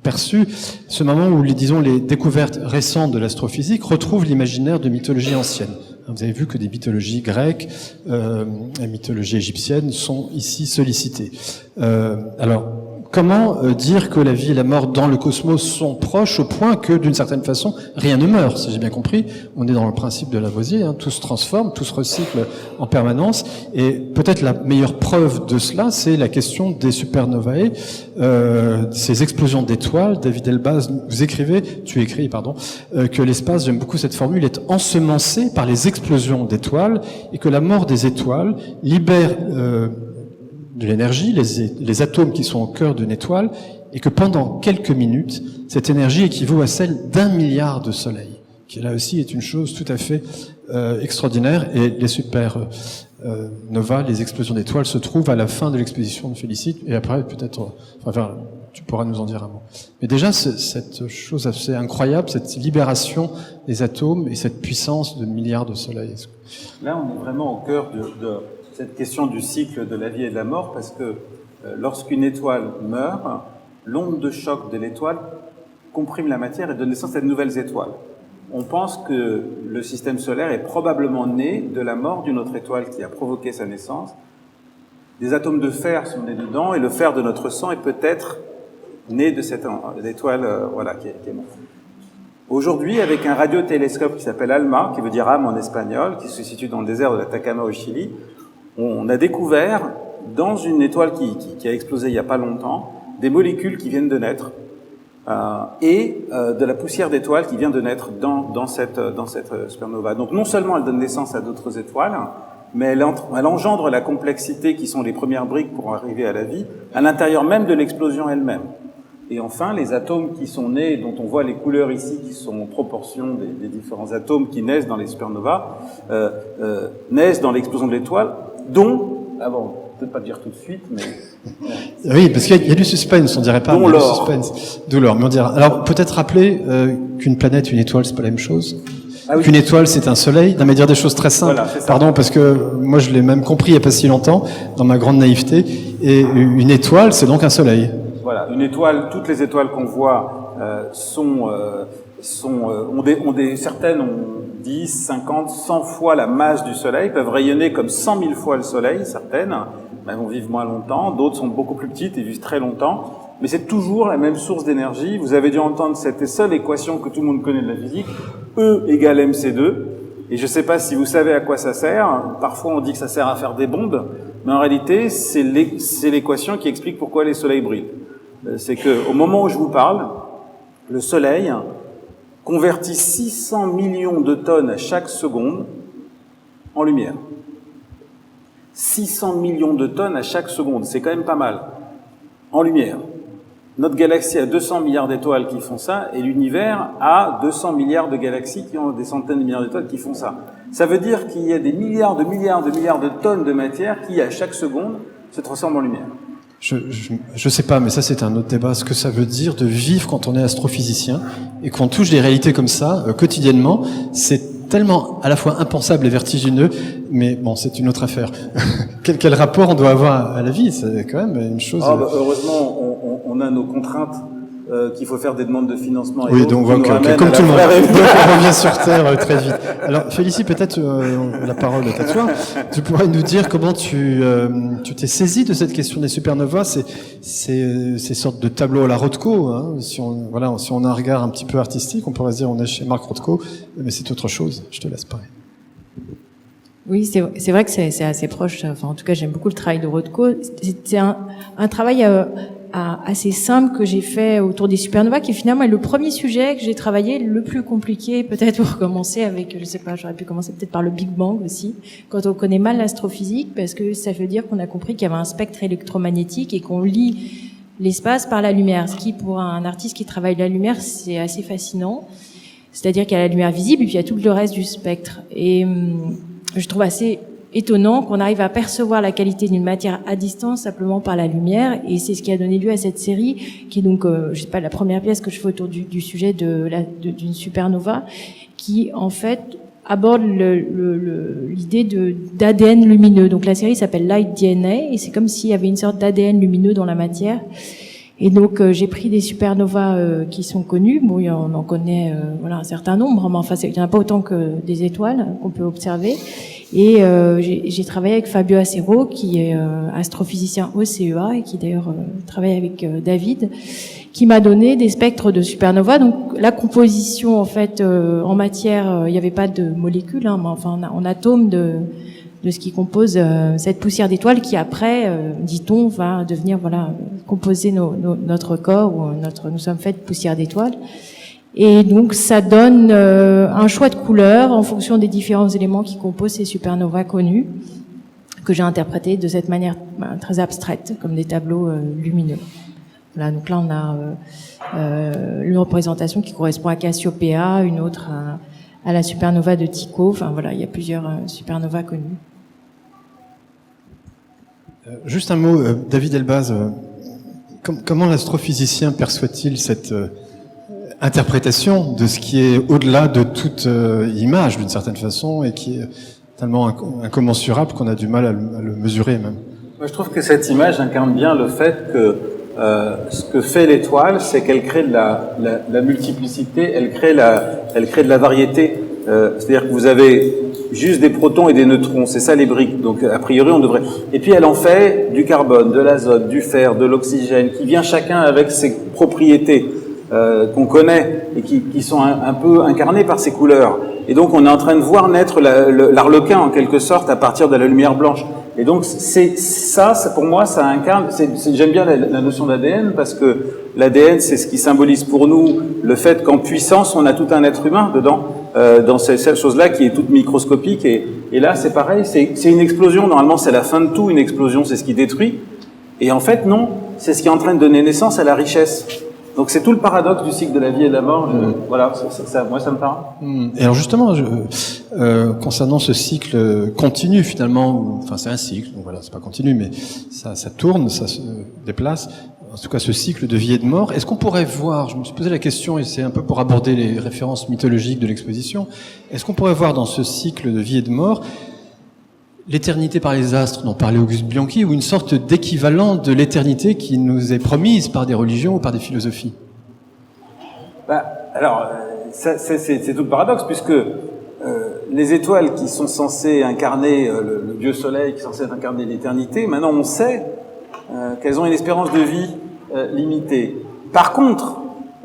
perçu, ce moment où, disons, les découvertes récentes de l'astrophysique retrouvent l'imaginaire de mythologies anciennes. Vous avez vu que des mythologies grecques et mythologies égyptiennes sont ici sollicitées. Alors, comment dire que la vie et la mort dans le cosmos sont proches au point que, d'une certaine façon, rien ne meurt, si j'ai bien compris. On est dans le principe de Lavoisier, hein, tout se transforme, tout se recycle en permanence. Et peut-être la meilleure preuve de cela, c'est la question des supernovae, ces explosions d'étoiles. David Elbaz, tu écris, que l'espace, j'aime beaucoup cette formule, est ensemencé par les explosions d'étoiles et que la mort des étoiles libère de l'énergie, les atomes qui sont au cœur d'une étoile, et que pendant quelques minutes, cette énergie équivaut à celle d'1 milliard de soleils, qui là aussi est une chose tout à fait extraordinaire. Et les supernova, les explosions d'étoiles, se trouvent à la fin de l'exposition de Félicite, et après peut-être, tu pourras nous en dire un mot. Mais déjà, cette chose assez incroyable, cette libération des atomes et cette puissance de milliards de soleils. Là, on est vraiment au cœur de cette question du cycle de la vie et de la mort, parce que lorsqu'une étoile meurt, l'onde de choc de l'étoile comprime la matière et donne naissance à de nouvelles étoiles. On pense que le système solaire est probablement né de la mort d'une autre étoile qui a provoqué sa naissance. Des atomes de fer sont nés dedans, et le fer de notre sang est peut-être né de cette étoile qui est morte. Aujourd'hui, avec un radiotélescope qui s'appelle ALMA, qui veut dire âme en espagnol, qui se situe dans le désert de l'Atacama au Chili, on a découvert, dans une étoile qui a explosé il n'y a pas longtemps, des molécules qui viennent de naître, et de la poussière d'étoiles qui vient de naître dans cette supernova. Donc non seulement elle donne naissance à d'autres étoiles, mais elle engendre la complexité qui sont les premières briques pour arriver à la vie, à l'intérieur même de l'explosion elle-même. Et enfin, les atomes qui sont nés, dont on voit les couleurs ici, qui sont en proportion des différents atomes qui naissent dans les supernovas, naissent dans l'explosion de l'étoile, dont, peut-être pas le dire tout de suite, mais... Oui, parce qu'il y a du suspense, on dirait pas. D'où l'or. D'où l'or, mais on dira. Alors, peut-être rappeler qu'une planète, une étoile, c'est pas la même chose. Ah oui. Qu'une étoile, c'est un soleil. Non, mais dire des choses très simples. Voilà, c'est ça. Pardon, parce que moi, je l'ai même compris il y a pas si longtemps, dans ma grande naïveté. Et une étoile, c'est donc un soleil. Voilà, une étoile, toutes les étoiles qu'on voit certaines ont 10, 50, 100 fois la masse du Soleil, peuvent rayonner comme 100 000 fois le Soleil, certaines, mais elles vont vivre moins longtemps, d'autres sont beaucoup plus petites et vivent très longtemps, mais c'est toujours la même source d'énergie. Vous avez dû entendre cette seule équation que tout le monde connaît de la physique, E égale mc2, et je ne sais pas si vous savez à quoi ça sert, parfois on dit que ça sert à faire des bombes, mais en réalité c'est l'équation qui explique pourquoi les soleils brillent. C'est que au moment où je vous parle, le Soleil convertit 600 millions de tonnes à chaque seconde en lumière. 600 millions de tonnes à chaque seconde, c'est quand même pas mal. En lumière. Notre galaxie a 200 milliards d'étoiles qui font ça, et l'univers a 200 milliards de galaxies qui ont des centaines de milliards d'étoiles qui font ça. Ça veut dire qu'il y a des milliards de tonnes de matière qui, à chaque seconde, se transforment en lumière. Je sais pas, mais ça c'est un autre débat, ce que ça veut dire de vivre quand on est astrophysicien et qu'on touche des réalités comme ça quotidiennement. C'est tellement à la fois impensable et vertigineux, mais bon, c'est une autre affaire. Quel rapport on doit avoir à la vie? C'est quand même une chose... Heureusement, on on a nos contraintes, qu'il faut faire des demandes de financement. Et oui, donc on voit que comme tout le monde, on revient sur Terre très vite. Alors, Félicie, peut-être la parole est à toi. Tu pourrais nous dire comment tu t'es saisi de cette question des supernovas, ces sortes de tableaux à la Rothko. Hein, si on a un regard un petit peu artistique, on pourrait se dire on est chez Marc Rothko, mais c'est autre chose. Je te laisse parler. Oui, c'est vrai que c'est assez proche. Enfin, en tout cas, j'aime beaucoup le travail de Rothko. C'est un travail assez simple que j'ai fait autour des supernovas, qui finalement est le premier sujet que j'ai travaillé, le plus compliqué, peut-être pour commencer avec, je sais pas, j'aurais pu commencer peut-être par le Big Bang aussi, quand on connaît mal l'astrophysique, parce que ça veut dire qu'on a compris qu'il y avait un spectre électromagnétique et qu'on lit l'espace par la lumière, ce qui, pour un artiste qui travaille la lumière, c'est assez fascinant. C'est-à-dire qu'il y a la lumière visible et puis il y a tout le reste du spectre. Et je trouve assez étonnant qu'on arrive à percevoir la qualité d'une matière à distance simplement par la lumière, et c'est ce qui a donné lieu à cette série, qui est donc, je sais pas, la première pièce que je fais autour du sujet d'une supernova, qui en fait aborde l'idée d'ADN lumineux. Donc la série s'appelle Light DNA, et c'est comme s'il y avait une sorte d'ADN lumineux dans la matière. Et donc j'ai pris des supernovas qui sont connues. Bon, on en connaît un certain nombre, mais enfin il n'y en a pas autant que des étoiles qu'on peut observer. Et j'ai travaillé avec Fabio Acero, qui est astrophysicien au CEA et qui d'ailleurs travaille avec David, qui m'a donné des spectres de supernovas. Donc la composition en fait en matière, il n'y avait pas de molécules, hein, mais enfin en atomes de ce qui compose cette poussière d'étoiles qui après, dit-on, va devenir composer notre corps, ou nous sommes faits de poussière d'étoiles. Et donc ça donne un choix de couleurs en fonction des différents éléments qui composent ces supernovas connus, que j'ai interprétés de cette manière très abstraite, comme des tableaux lumineux. Voilà, donc là on a une représentation qui correspond à Cassiopeia, une autre à la supernova de Tycho. Enfin voilà, il y a plusieurs supernovas connues. Juste un mot, David Elbaz, comment l'astrophysicien perçoit-il cette interprétation de ce qui est au-delà de toute image, d'une certaine façon, et qui est tellement incommensurable qu'on a du mal à le mesurer même? Moi, je trouve que cette image incarne bien le fait que ce que fait l'étoile, c'est qu'elle crée de la multiplicité, elle crée de la variété. C'est-à-dire que vous avez juste des protons et des neutrons, c'est ça les briques. Donc a priori on devrait. Et puis elle en fait du carbone, de l'azote, du fer, de l'oxygène, qui vient chacun avec ses propriétés qu'on connaît et qui sont un peu incarnées par ces couleurs. Et donc on est en train de voir naître l'arlequin en quelque sorte à partir de la lumière blanche. Et donc ça pour moi ça incarne. J'aime bien la notion d'ADN parce que l'ADN c'est ce qui symbolise pour nous le fait qu'en puissance on a tout un être humain dedans. Dans cette chose-là qui est toute microscopique, et là c'est pareil, c'est une explosion, normalement c'est la fin de tout, une explosion c'est ce qui détruit, et en fait non, c'est ce qui est en train de donner naissance à la richesse. Donc c'est tout le paradoxe du cycle de la vie et de la mort. Voilà, moi ça me parle. Et alors justement, concernant ce cycle continu finalement, enfin c'est un cycle, donc voilà, c'est pas continu, mais ça tourne, ça se déplace. En tout cas, ce cycle de vie et de mort, est-ce qu'on pourrait voir, je me suis posé la question, et c'est un peu pour aborder les références mythologiques de l'exposition, est-ce qu'on pourrait voir dans ce cycle de vie et de mort l'éternité par les astres dont parlait Auguste Bianchi, ou une sorte d'équivalent de l'éternité qui nous est promise par des religions ou par des philosophies? Alors, c'est tout le paradoxe, puisque les étoiles qui sont censées incarner le dieu soleil, qui sont censées incarner l'éternité, maintenant on sait qu'elles ont une espérance de vie limitée. Par contre,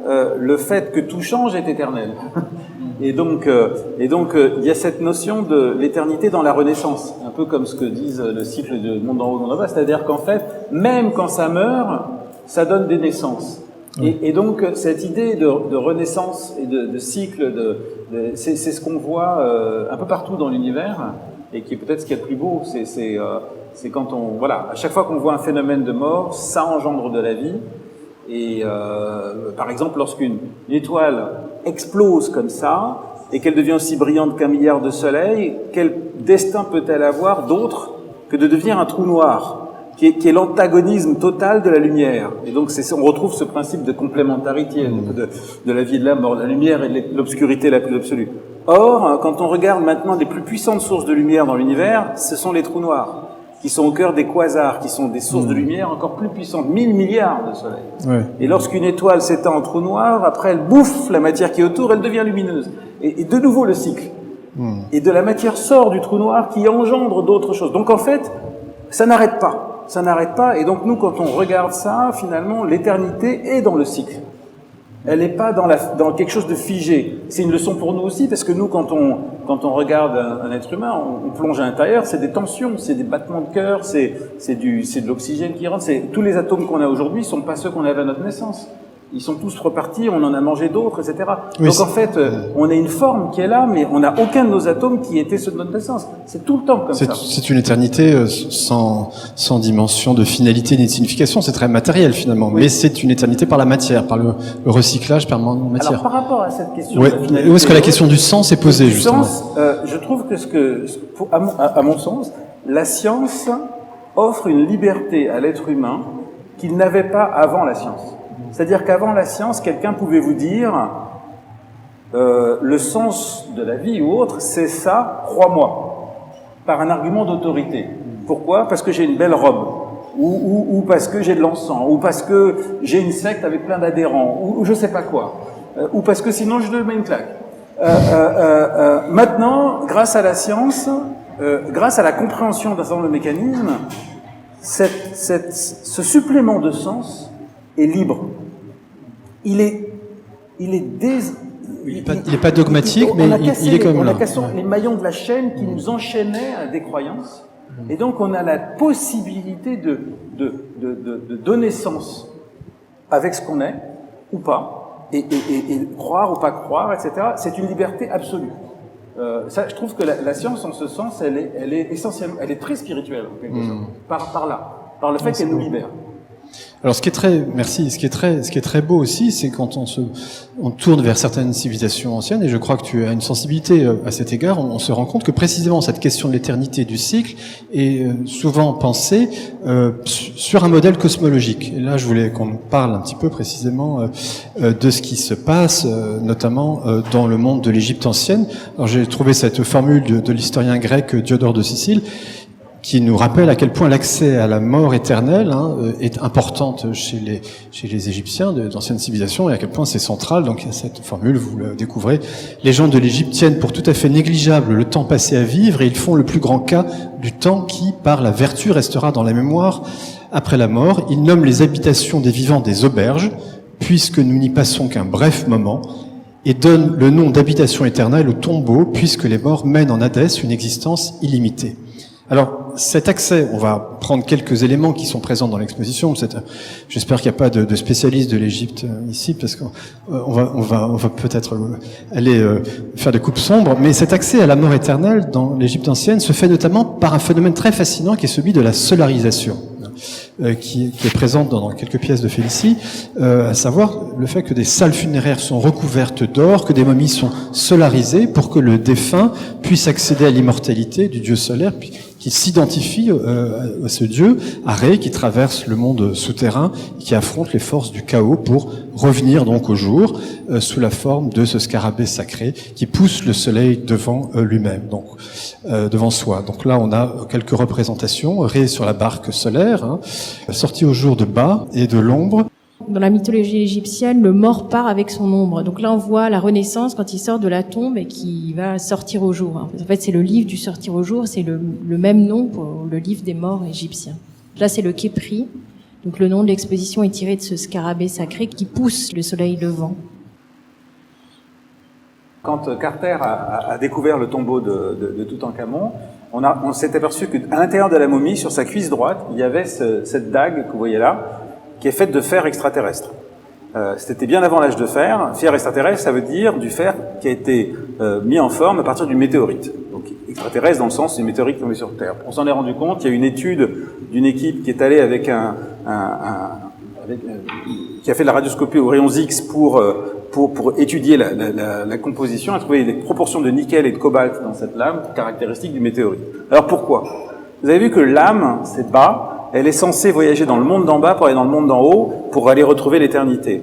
le fait que tout change est éternel. Et donc, il y a cette notion de l'éternité dans la Renaissance, un peu comme ce que disent le cycle de monde en haut, monde en bas, c'est-à-dire qu'en fait, même quand ça meurt, ça donne des naissances. Et donc, cette idée de renaissance et de cycle, c'est ce qu'on voit un peu partout dans l'univers, et qui est peut-être ce qu'il y a de plus beau. C'est quand à chaque fois qu'on voit un phénomène de mort, ça engendre de la vie. Et par exemple, lorsqu'une étoile explose comme ça, et qu'elle devient aussi brillante qu'un milliard de soleils, quel destin peut-elle avoir d'autre que de devenir un trou noir, qui est l'antagonisme total de la lumière? Et donc on retrouve ce principe de complémentarité de la vie et de la mort, la lumière et l'obscurité la plus absolue. Or, quand on regarde maintenant les plus puissantes sources de lumière dans l'univers, ce sont les trous noirs. qui sont au cœur des quasars, qui sont des sources de lumière encore plus puissantes, 1000 milliards de soleils. Ouais. Et lorsqu'une étoile s'étend en trou noir, après elle bouffe la matière qui est autour, elle devient lumineuse. Et de nouveau le cycle. Et de la matière sort du trou noir qui engendre d'autres choses. Donc en fait, ça n'arrête pas. Ça n'arrête pas. Et donc nous, quand on regarde ça, finalement, l'éternité est dans le cycle. Elle n'est pas dans quelque chose de figé. C'est une leçon pour nous aussi, parce que nous, quand on regarde un être humain, on plonge à l'intérieur, c'est des tensions, c'est des battements de cœur, c'est de l'oxygène qui rentre. Tous les atomes qu'on a aujourd'hui sont pas ceux qu'on avait à notre naissance. Ils sont tous repartis, on en a mangé d'autres, etc. Oui, donc en fait, on a une forme qui est là, mais on n'a aucun de nos atomes qui étaient ceux de notre naissance. C'est tout le temps comme ça. C'est une éternité sans dimension de finalité ni de signification. C'est très matériel finalement, Oui. mais c'est une éternité par la matière, par le recyclage permanent de matière. Alors par rapport à cette question Ouais. de la finalité, Où est-ce que la question du sens est posée du justement? sens, je trouve que à mon sens, la science offre une liberté à l'être humain qu'il n'avait pas avant la science. C'est-à-dire qu'avant la science, quelqu'un pouvait vous dire le sens de la vie ou autre, c'est ça, crois-moi, par un argument d'autorité. Pourquoi? Parce que j'ai une belle robe, ou parce que j'ai de l'encens, ou parce que j'ai une secte avec plein d'adhérents, ou je sais pas quoi, ou parce que sinon je te mets une claque. Maintenant, grâce à la science, grâce à la compréhension d'un certain nombre de mécanismes, ce supplément de sens est libre. Il est pas dogmatique, mais il est quand même là. On a cassé les maillons de la chaîne qui nous enchaînaient à des croyances. Et donc, on a la possibilité de donner sens avec ce qu'on est, ou pas, et croire ou pas croire, etc. C'est une liberté absolue. Ça, je trouve que la science, en ce sens, elle est essentiellement, elle est très spirituelle, en quelque sorte. Par le fait qu'elle nous libère. Alors, ce qui est très beau aussi, c'est quand on tourne vers certaines civilisations anciennes, et je crois que tu as une sensibilité à cet égard, on se rend compte que précisément cette question de l'éternité du cycle est souvent pensée sur un modèle cosmologique. Et là, je voulais qu'on parle un petit peu précisément de ce qui se passe, notamment dans le monde de l'Égypte ancienne. Alors, j'ai trouvé cette formule de l'historien grec Diodore de Sicile, qui nous rappelle à quel point l'accès à la mort éternelle est importante chez les Égyptiens d'anciennes civilisations, et à quel point c'est central. Donc cette formule, vous le découvrez. Les gens de l'Égypte tiennent pour tout à fait négligeable le temps passé à vivre, et ils font le plus grand cas du temps qui, par la vertu, restera dans la mémoire après la mort. Ils nomment les habitations des vivants des auberges, puisque nous n'y passons qu'un bref moment, et donnent le nom d'habitation éternelle au tombeau, puisque les morts mènent en Hadès une existence illimitée. Alors, cet accès, on va prendre quelques éléments qui sont présents dans l'exposition. J'espère qu'il n'y a pas de spécialistes de l'Égypte ici, parce qu'on va peut-être aller faire des coupes sombres. Mais cet accès à la mort éternelle dans l'Égypte ancienne se fait notamment par un phénomène très fascinant qui est celui de la solarisation, qui est présente dans quelques pièces de Félicie, à savoir le fait que des salles funéraires sont recouvertes d'or, que des momies sont solarisées pour que le défunt puisse accéder à l'immortalité du dieu solaire, qui s'identifie à ce dieu, Aré, qui traverse le monde souterrain, et qui affronte les forces du chaos pour revenir donc au jour, sous la forme de ce scarabée sacré qui pousse le soleil devant lui-même, donc devant soi. Donc là, on a quelques représentations. Ré sur la barque solaire, sortie au jour de bas et de l'ombre. Dans la mythologie égyptienne, le mort part avec son ombre. Donc là, on voit la Renaissance quand il sort de la tombe et qui va sortir au jour. En fait, c'est le livre du sortir au jour, c'est le même nom pour le livre des morts égyptiens. Là, c'est le Képri. Donc le nom de l'exposition est tiré de ce scarabée sacré qui pousse le soleil levant. Quand Carter a découvert le tombeau de Toutankhamon, on s'est aperçu qu'à l'intérieur de la momie, sur sa cuisse droite, il y avait cette dague que vous voyez là, qui est faite de fer extraterrestre. C'était bien avant l'âge de fer. Fer extraterrestre, ça veut dire du fer qui a été mis en forme à partir d'une météorite. Donc extraterrestre dans le sens d'une météorite tombée sur Terre. On s'en est rendu compte. Il y a une étude d'une équipe qui est allée avec qui a fait de la radioscopie aux rayons X pour étudier la composition, a trouvé des proportions de nickel et de cobalt dans cette lame caractéristiques du météorite. Alors pourquoi? Vous avez vu que l'âme, c'est bas. Elle est censée voyager dans le monde d'en bas pour aller dans le monde d'en haut, pour aller retrouver l'éternité.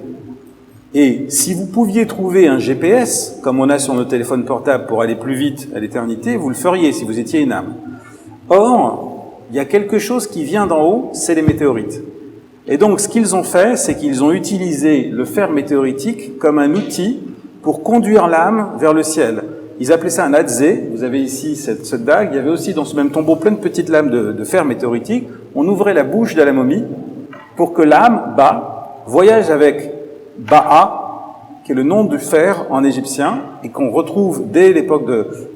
Et si vous pouviez trouver un GPS, comme on a sur nos téléphones portables, pour aller plus vite à l'éternité, vous le feriez si vous étiez une âme. Or, il y a quelque chose qui vient d'en haut, c'est les météorites. Et donc, ce qu'ils ont fait, c'est qu'ils ont utilisé le fer météoritique comme un outil pour conduire l'âme vers le ciel. Ils appelaient ça un adzé. Vous avez ici cette dague. Il y avait aussi dans ce même tombeau plein de petites lames de fer météoritique. On ouvrait la bouche de la momie pour que l'âme, Ba, voyage avec Ba'a, qui est le nom du fer en égyptien, et qu'on retrouve dès l'époque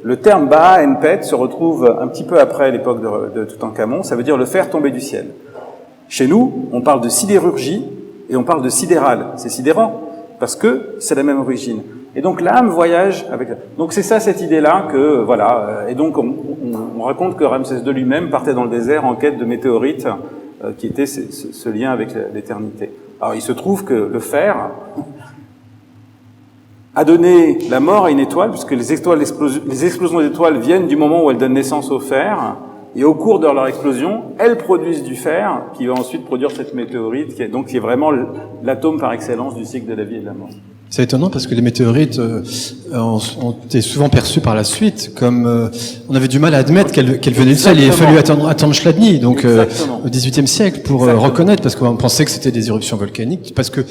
le terme Ba'a Enpet se retrouve un petit peu après l'époque de Toutankhamon. Ça veut dire le fer tombé du ciel. Chez nous, on parle de sidérurgie et on parle de sidéral. C'est sidérant, parce que c'est la même origine. Et donc l'âme voyage avec... Donc c'est ça cette idée-là que, voilà, et donc on raconte que Ramsès II lui-même partait dans le désert en quête de météorites, qui était ce lien avec l'éternité. Alors il se trouve que le fer a donné la mort à une étoile, puisque les explosions d'étoiles viennent du moment où elles donnent naissance au fer, et au cours de leur explosion, elles produisent du fer, qui va ensuite produire cette météorite, qui est vraiment l'atome par excellence du cycle de la vie et de la mort. C'est étonnant parce que les météorites ont été souvent perçues par la suite comme on avait du mal à admettre qu'elles venaient du ciel. Il a fallu attendre Chladni, donc au XVIIIe siècle, pour reconnaître, parce qu'on pensait que c'était des éruptions volcaniques, parce que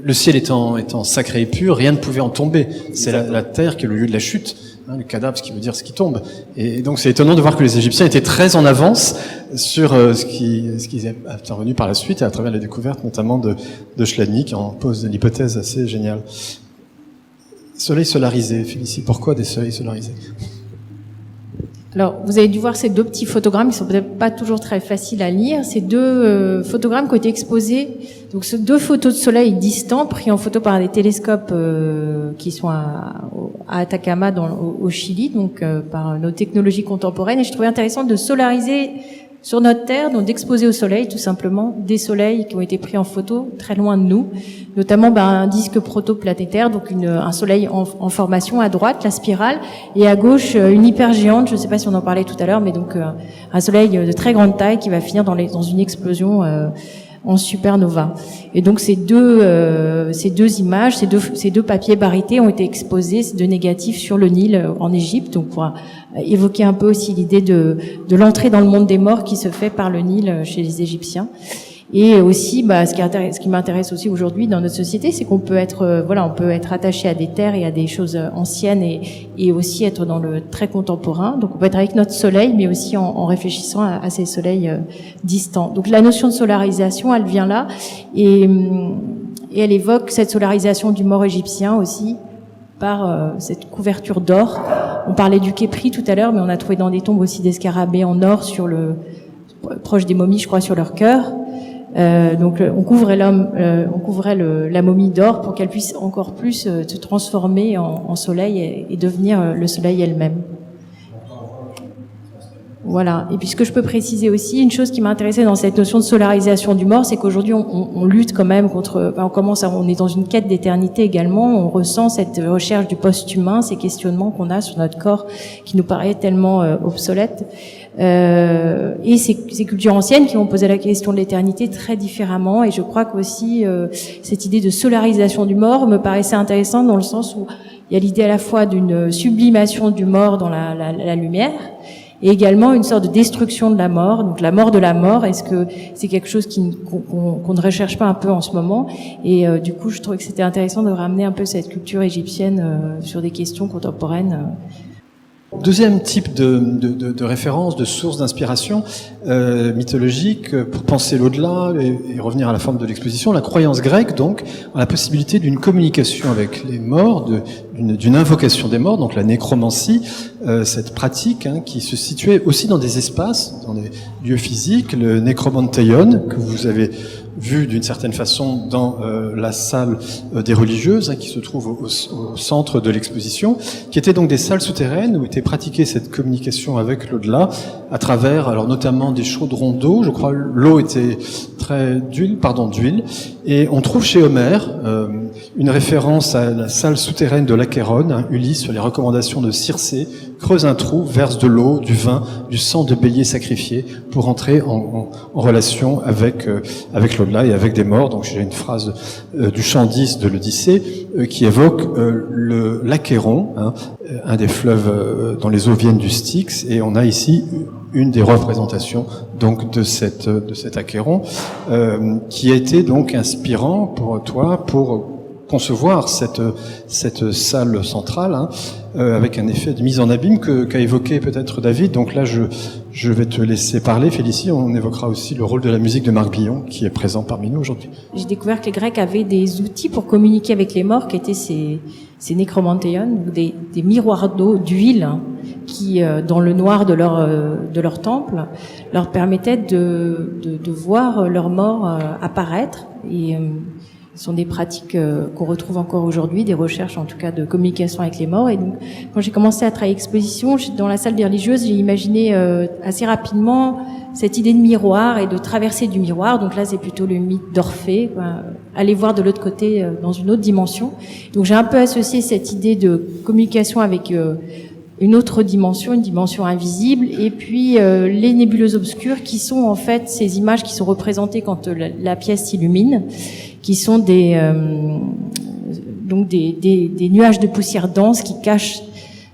le ciel étant sacré et pur, rien ne pouvait en tomber. C'est la terre qui est le lieu de la chute, hein, le cadavre, ce qui veut dire ce qui tombe. Et donc c'est étonnant de voir que les Égyptiens étaient très en avance sur ce qui est intervenu par la suite, et à travers la découverte notamment de Chladni, qui en pose une hypothèse assez géniale. Soleil solarisé, Félicie. Pourquoi des soleils solarisés? Alors, vous avez dû voir ces deux petits photogrammes, ils sont peut-être pas toujours très faciles à lire. Ces deux photogrammes qui ont été exposés, donc ces deux photos de soleil distants, pris en photo par des télescopes qui sont à Atacama, au Chili, donc par nos technologies contemporaines. Et je trouvais intéressant de solariser sur notre Terre, donc d'exposer au soleil, tout simplement, des soleils qui ont été pris en photo très loin de nous, notamment un disque protoplanétaire, donc un soleil en formation à droite, la spirale, et à gauche une hypergéante, je ne sais pas si on en parlait tout à l'heure, mais donc un soleil de très grande taille qui va finir dans une explosion en supernova. Et donc ces deux images, ces deux papiers barités ont été exposés, ces deux négatifs, sur le Nil en Égypte, donc pour évoquer un peu aussi l'idée de l'entrée dans le monde des morts qui se fait par le Nil chez les Égyptiens. Et aussi, ce qui m'intéresse aussi aujourd'hui dans notre société, c'est qu'on peut être, on peut être attaché à des terres et à des choses anciennes et aussi être dans le très contemporain. Donc, on peut être avec notre soleil, mais aussi en réfléchissant à ces soleils distants. Donc, la notion de solarisation, elle vient là, et elle évoque cette solarisation du mort égyptien aussi par cette couverture d'or. On parlait du képri tout à l'heure, mais on a trouvé dans des tombes aussi des scarabées en or proche des momies, je crois, sur leur cœur. Donc on couvrait la momie d'or pour qu'elle puisse encore plus se transformer en soleil et devenir le soleil elle-même. Voilà. Et puis ce que je peux préciser aussi, une chose qui m'a intéressée dans cette notion de solarisation du mort, c'est qu'aujourd'hui on lutte quand même contre, on est dans une quête d'éternité également, on ressent cette recherche du post-humain, ces questionnements qu'on a sur notre corps qui nous paraît tellement obsolète. Et ces cultures anciennes qui ont posé la question de l'éternité très différemment, et je crois qu'aussi cette idée de solarisation du mort me paraissait intéressante dans le sens où il y a l'idée à la fois d'une sublimation du mort dans la lumière, et également une sorte de destruction de la mort, donc la mort de la mort. Est-ce que c'est quelque chose qu'on ne recherche pas un peu en ce moment? Et du coup, je trouvais que c'était intéressant de ramener un peu cette culture égyptienne sur des questions contemporaines. Deuxième type de référence, de source d'inspiration mythologique pour penser l'au-delà et revenir à la forme de l'exposition, la croyance grecque donc a la possibilité d'une communication avec les morts, d'une invocation des morts, donc la nécromancie, cette pratique qui se situait aussi dans des espaces, dans des lieux physiques, le nécromanteion que vous avez vu d'une certaine façon dans la salle des religieuses qui se trouve au centre de l'exposition, qui étaient donc des salles souterraines où était pratiquée cette communication avec l'au-delà à travers, alors notamment des chaudrons d'eau. Je crois l'eau était d'huile, et on trouve chez Homère une référence à la salle souterraine de l'Achéron. Ulysse, sur les recommandations de Circé, creuse un trou, verse de l'eau, du vin, du sang de bélier sacrifié pour entrer en relation avec l'au-delà et avec des morts. Donc j'ai une phrase du chant 10 de l'Odyssée qui évoque l'Achéron, un des fleuves dont les eaux viennent du Styx, et on a ici une des représentations donc de cet Achéron, qui a été donc inspirant pour toi pour concevoir cette salle centrale, hein, avec un effet de mise en abîme qu'a évoqué peut-être David. Donc là, je vais te laisser parler, Félicie. On évoquera aussi le rôle de la musique de Marc Billon, qui est présent parmi nous aujourd'hui. J'ai découvert que les Grecs avaient des outils pour communiquer avec les morts, qui étaient ces nécromantéons, des miroirs d'eau, d'huile, hein, qui, dans le noir de leur temple, leur permettaient de voir leurs morts apparaître. Et ce sont des pratiques qu'on retrouve encore aujourd'hui, des recherches en tout cas de communication avec les morts. Et donc, quand j'ai commencé à travailler exposition, dans la salle des religieuses, j'ai imaginé assez rapidement cette idée de miroir et de traversée du miroir. Donc là, c'est plutôt le mythe d'Orphée, aller voir de l'autre côté, dans une autre dimension. Donc j'ai un peu associé cette idée de communication avec une autre dimension, une dimension invisible, et puis les nébuleuses obscures, qui sont en fait ces images qui sont représentées quand la pièce s'illumine, qui sont des nuages de poussière dense qui cachent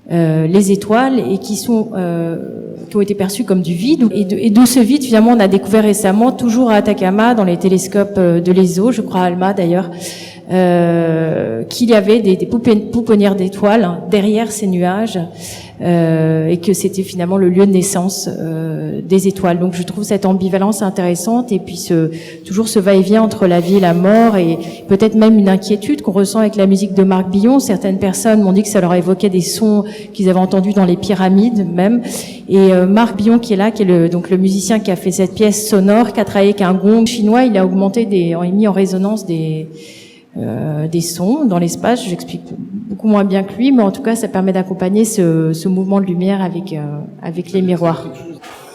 les étoiles et qui ont été perçus comme du vide. Et de ce vide, finalement, on a découvert récemment, toujours à Atacama, dans les télescopes de l'ESO, je crois à Alma d'ailleurs, qu'il y avait des pouponnières d'étoiles, hein, derrière ces nuages, et que c'était finalement le lieu de naissance des étoiles. Donc je trouve cette ambivalence intéressante, et puis toujours ce va-et-vient entre la vie et la mort, et peut-être même une inquiétude qu'on ressent avec la musique de Marc Billon. Certaines personnes m'ont dit que ça leur évoquait des sons qu'ils avaient entendus dans les pyramides même. Et Marc Billon, qui est là, qui est le musicien qui a fait cette pièce sonore, qui a travaillé avec un gong chinois, il a mis en résonance des sons dans l'espace. J'explique beaucoup moins bien que lui, mais en tout cas, ça permet d'accompagner ce mouvement de lumière avec les miroirs.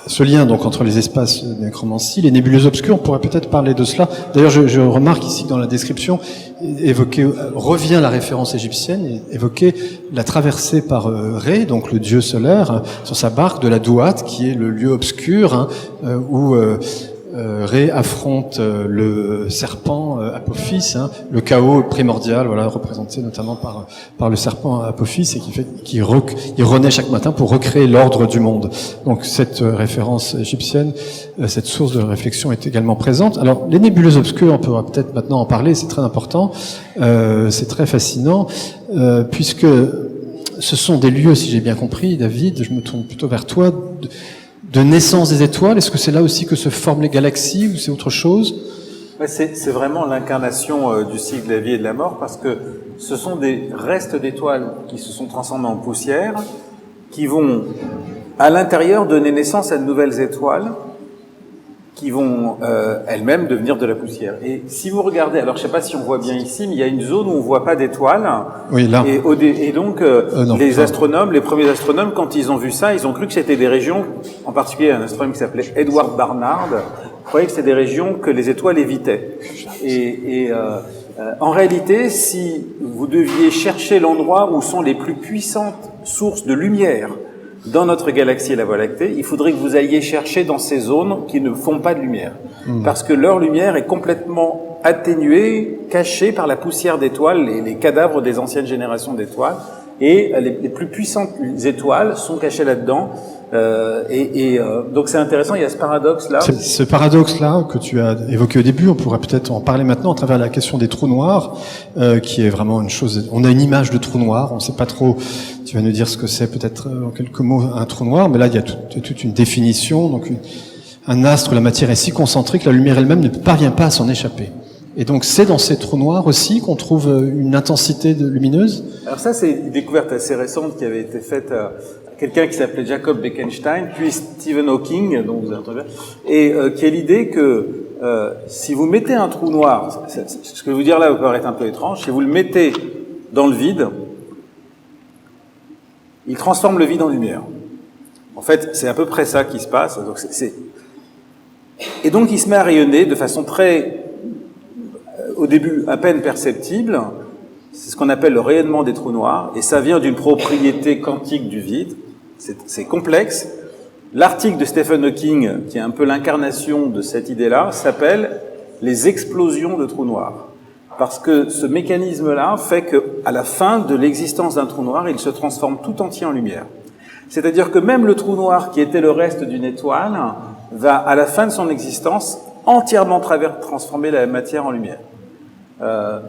Ce lien donc entre les espaces de nécromancie, les nébuleuses obscures, on pourrait peut-être parler de cela. D'ailleurs, je remarque ici que dans la description, revient la référence égyptienne, évoquer la traversée par Ré, donc le dieu solaire, sur sa barque de la Douate, qui est le lieu obscur, hein, où Ré affronte le serpent Apophis, hein, le chaos primordial, voilà, représenté notamment par le serpent Apophis, et qu'il renaît chaque matin pour recréer l'ordre du monde. Donc cette référence égyptienne, cette source de réflexion est également présente. Alors les nébuleuses obscures, on pourra peut-être maintenant en parler, c'est très important, c'est très fascinant, puisque ce sont des lieux, si j'ai bien compris, David, je me tourne plutôt vers toi, de naissance des étoiles. Est-ce que c'est là aussi que se forment les galaxies, ou c'est autre chose? Ouais, c'est vraiment l'incarnation du cycle de la vie et de la mort, parce que ce sont des restes d'étoiles qui se sont transformés en poussière, qui vont à l'intérieur donner naissance à de nouvelles étoiles, qui vont elles-mêmes devenir de la poussière. Et si vous regardez, alors je sais pas si on voit bien ici, mais il y a une zone où on voit pas d'étoiles. Oui, là. Et donc les astronomes, les premiers astronomes, quand ils ont vu ça, ils ont cru que c'était des régions, en particulier un astronome qui s'appelait Edward Barnard, croyait que c'était des régions que les étoiles évitaient. En réalité, si vous deviez chercher l'endroit où sont les plus puissantes sources de lumière dans notre galaxie et la Voie lactée, il faudrait que vous alliez chercher dans ces zones qui ne font pas de lumière. Parce que leur lumière est complètement atténuée, cachée par la poussière d'étoiles, les cadavres des anciennes générations d'étoiles. Et les plus puissantes étoiles sont cachées là-dedans. Donc c'est intéressant, il y a ce paradoxe-là. Ce paradoxe-là que tu as évoqué au début, on pourrait peut-être en parler maintenant à travers la question des trous noirs, qui est vraiment une chose. On a une image de trou noir, on ne sait pas trop. Tu vas nous dire ce que c'est, peut-être en quelques mots, un trou noir, mais là il y a toute une définition. Donc un astre, la matière est si concentrée que la lumière elle-même ne parvient pas à s'en échapper. Et donc c'est dans ces trous noirs aussi qu'on trouve une intensité lumineuse. Alors ça, c'est une découverte assez récente qui avait été faite à quelqu'un qui s'appelait Jacob Bekenstein, puis Stephen Hawking, dont vous avez entendu, et qui a l'idée que si vous mettez un trou noir, ce que je vais vous dire là peut paraître un peu étrange, si vous le mettez dans le vide, il transforme le vide en lumière. En fait, c'est à peu près ça qui se passe. Donc Et donc il se met à rayonner de façon très, au début, à peine perceptible. C'est ce qu'on appelle le rayonnement des trous noirs, et ça vient d'une propriété quantique du vide. C'est complexe. L'article de Stephen Hawking, qui est un peu l'incarnation de cette idée-là, s'appelle « Les explosions de trous noirs ». parce que ce mécanisme-là fait que, à la fin de l'existence d'un trou noir, il se transforme tout entier en lumière. C'est-à-dire que même le trou noir, qui était le reste d'une étoile, va, à la fin de son existence, entièrement transformer la matière en lumière. Voilà,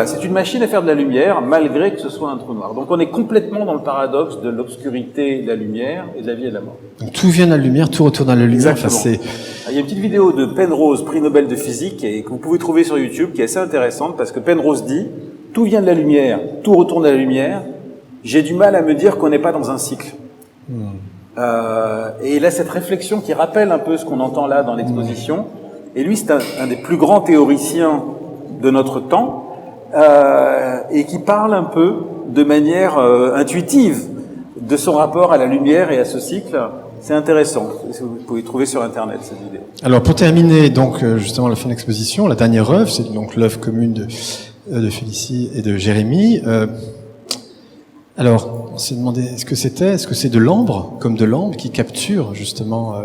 c'est une machine à faire de la lumière, malgré que ce soit un trou noir. Donc on est complètement dans le paradoxe de l'obscurité, de la lumière, et de la vie et de la mort. Donc tout vient de la lumière, tout retourne à la lumière. Exactement. Il y a une petite vidéo de Penrose, prix Nobel de physique, que vous pouvez trouver sur YouTube, qui est assez intéressante, parce que Penrose dit, tout vient de la lumière, tout retourne à la lumière. J'ai du mal à me dire qu'on n'est pas dans un cycle. Et il a cette réflexion qui rappelle un peu ce qu'on entend là dans l'exposition. Et lui, c'est un des plus grands théoriciens de notre temps, et qui parle un peu de manière intuitive de son rapport à la lumière et à ce cycle. C'est intéressant. Vous pouvez trouver sur Internet cette vidéo. Alors pour terminer, donc justement la fin de l'exposition, la dernière œuvre, c'est donc l'œuvre commune de Félicie et de Jérémy. Alors, on s'est demandé, est-ce que c'est de l'ambre, comme de l'ambre, qui capture justement,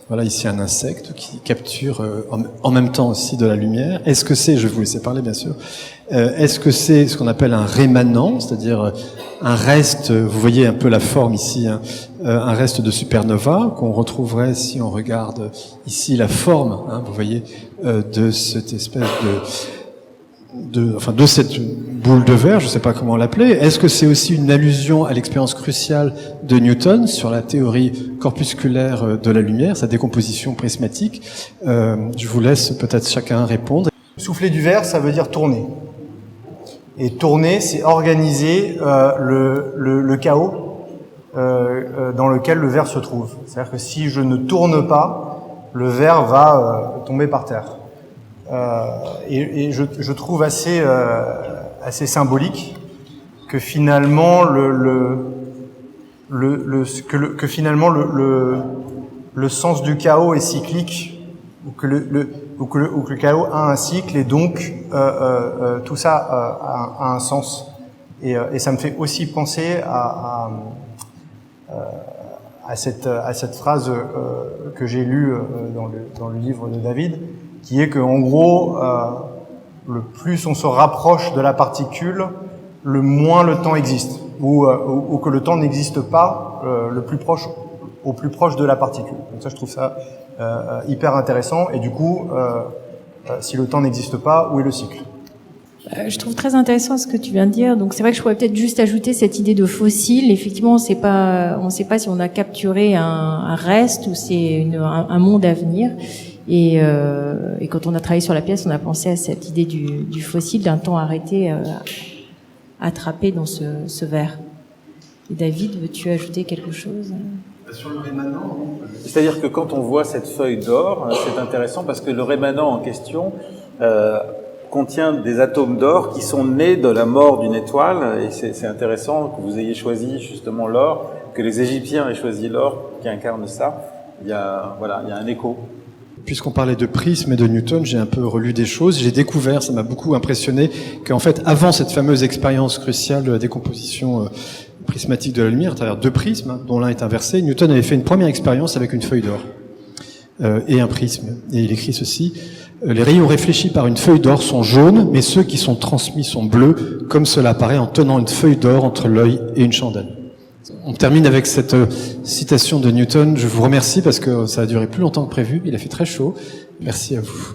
voilà ici un insecte qui capture en même temps aussi de la lumière. Est-ce que c'est, je vais vous laisser parler bien sûr, est-ce que c'est ce qu'on appelle un rémanent, c'est-à-dire un reste, vous voyez un peu la forme ici, hein, un reste de supernova qu'on retrouverait si on regarde ici la forme, hein, vous voyez, de cette espèce de cette boule de verre, je ne sais pas comment l'appeler. Est-ce que c'est aussi une allusion à l'expérience cruciale de Newton sur la théorie corpusculaire de la lumière, sa décomposition prismatique? Je vous laisse peut-être chacun répondre. Souffler du verre, ça veut dire tourner. Et tourner, c'est organiser le chaos dans lequel le verre se trouve. C'est-à-dire que si je ne tourne pas, le verre va tomber par terre. Et je trouve assez symbolique que finalement le sens du chaos est cyclique, ou que le chaos a un cycle, et donc tout ça a un sens. Et ça me fait aussi penser à cette phrase que j'ai lue dans le livre de David, qui est que, en gros, le plus on se rapproche de la particule, le moins le temps existe, ou que le temps n'existe pas au plus proche de la particule. Donc ça, je trouve ça hyper intéressant. Et du coup, si le temps n'existe pas, où est le cycle ? Je trouve très intéressant ce que tu viens de dire. Donc c'est vrai que je pourrais peut-être juste ajouter cette idée de fossile. Effectivement, on sait pas si on a capturé un reste ou c'est un monde à venir. Et quand on a travaillé sur la pièce, on a pensé à cette idée du fossile, d'un temps arrêté, attrapé dans ce verre. Et David, veux-tu ajouter quelque chose ? Sur le rémanent, c'est-à-dire que quand on voit cette feuille d'or, c'est intéressant parce que le rémanent en question contient des atomes d'or qui sont nés de la mort d'une étoile, et c'est intéressant que vous ayez choisi justement l'or, que les Égyptiens aient choisi l'or qui incarne ça. Il y a un écho. Puisqu'on parlait de prisme et de Newton, j'ai un peu relu des choses. J'ai découvert, ça m'a beaucoup impressionné, qu'en fait, avant cette fameuse expérience cruciale de la décomposition prismatique de la lumière, à travers deux prismes, dont l'un est inversé, Newton avait fait une première expérience avec une feuille d'or et un prisme. Et il écrit ceci: les rayons réfléchis par une feuille d'or sont jaunes, mais ceux qui sont transmis sont bleus, comme cela apparaît en tenant une feuille d'or entre l'œil et une chandelle. On termine avec cette citation de Newton. Je vous remercie parce que ça a duré plus longtemps que prévu. Il a fait très chaud. Merci à vous.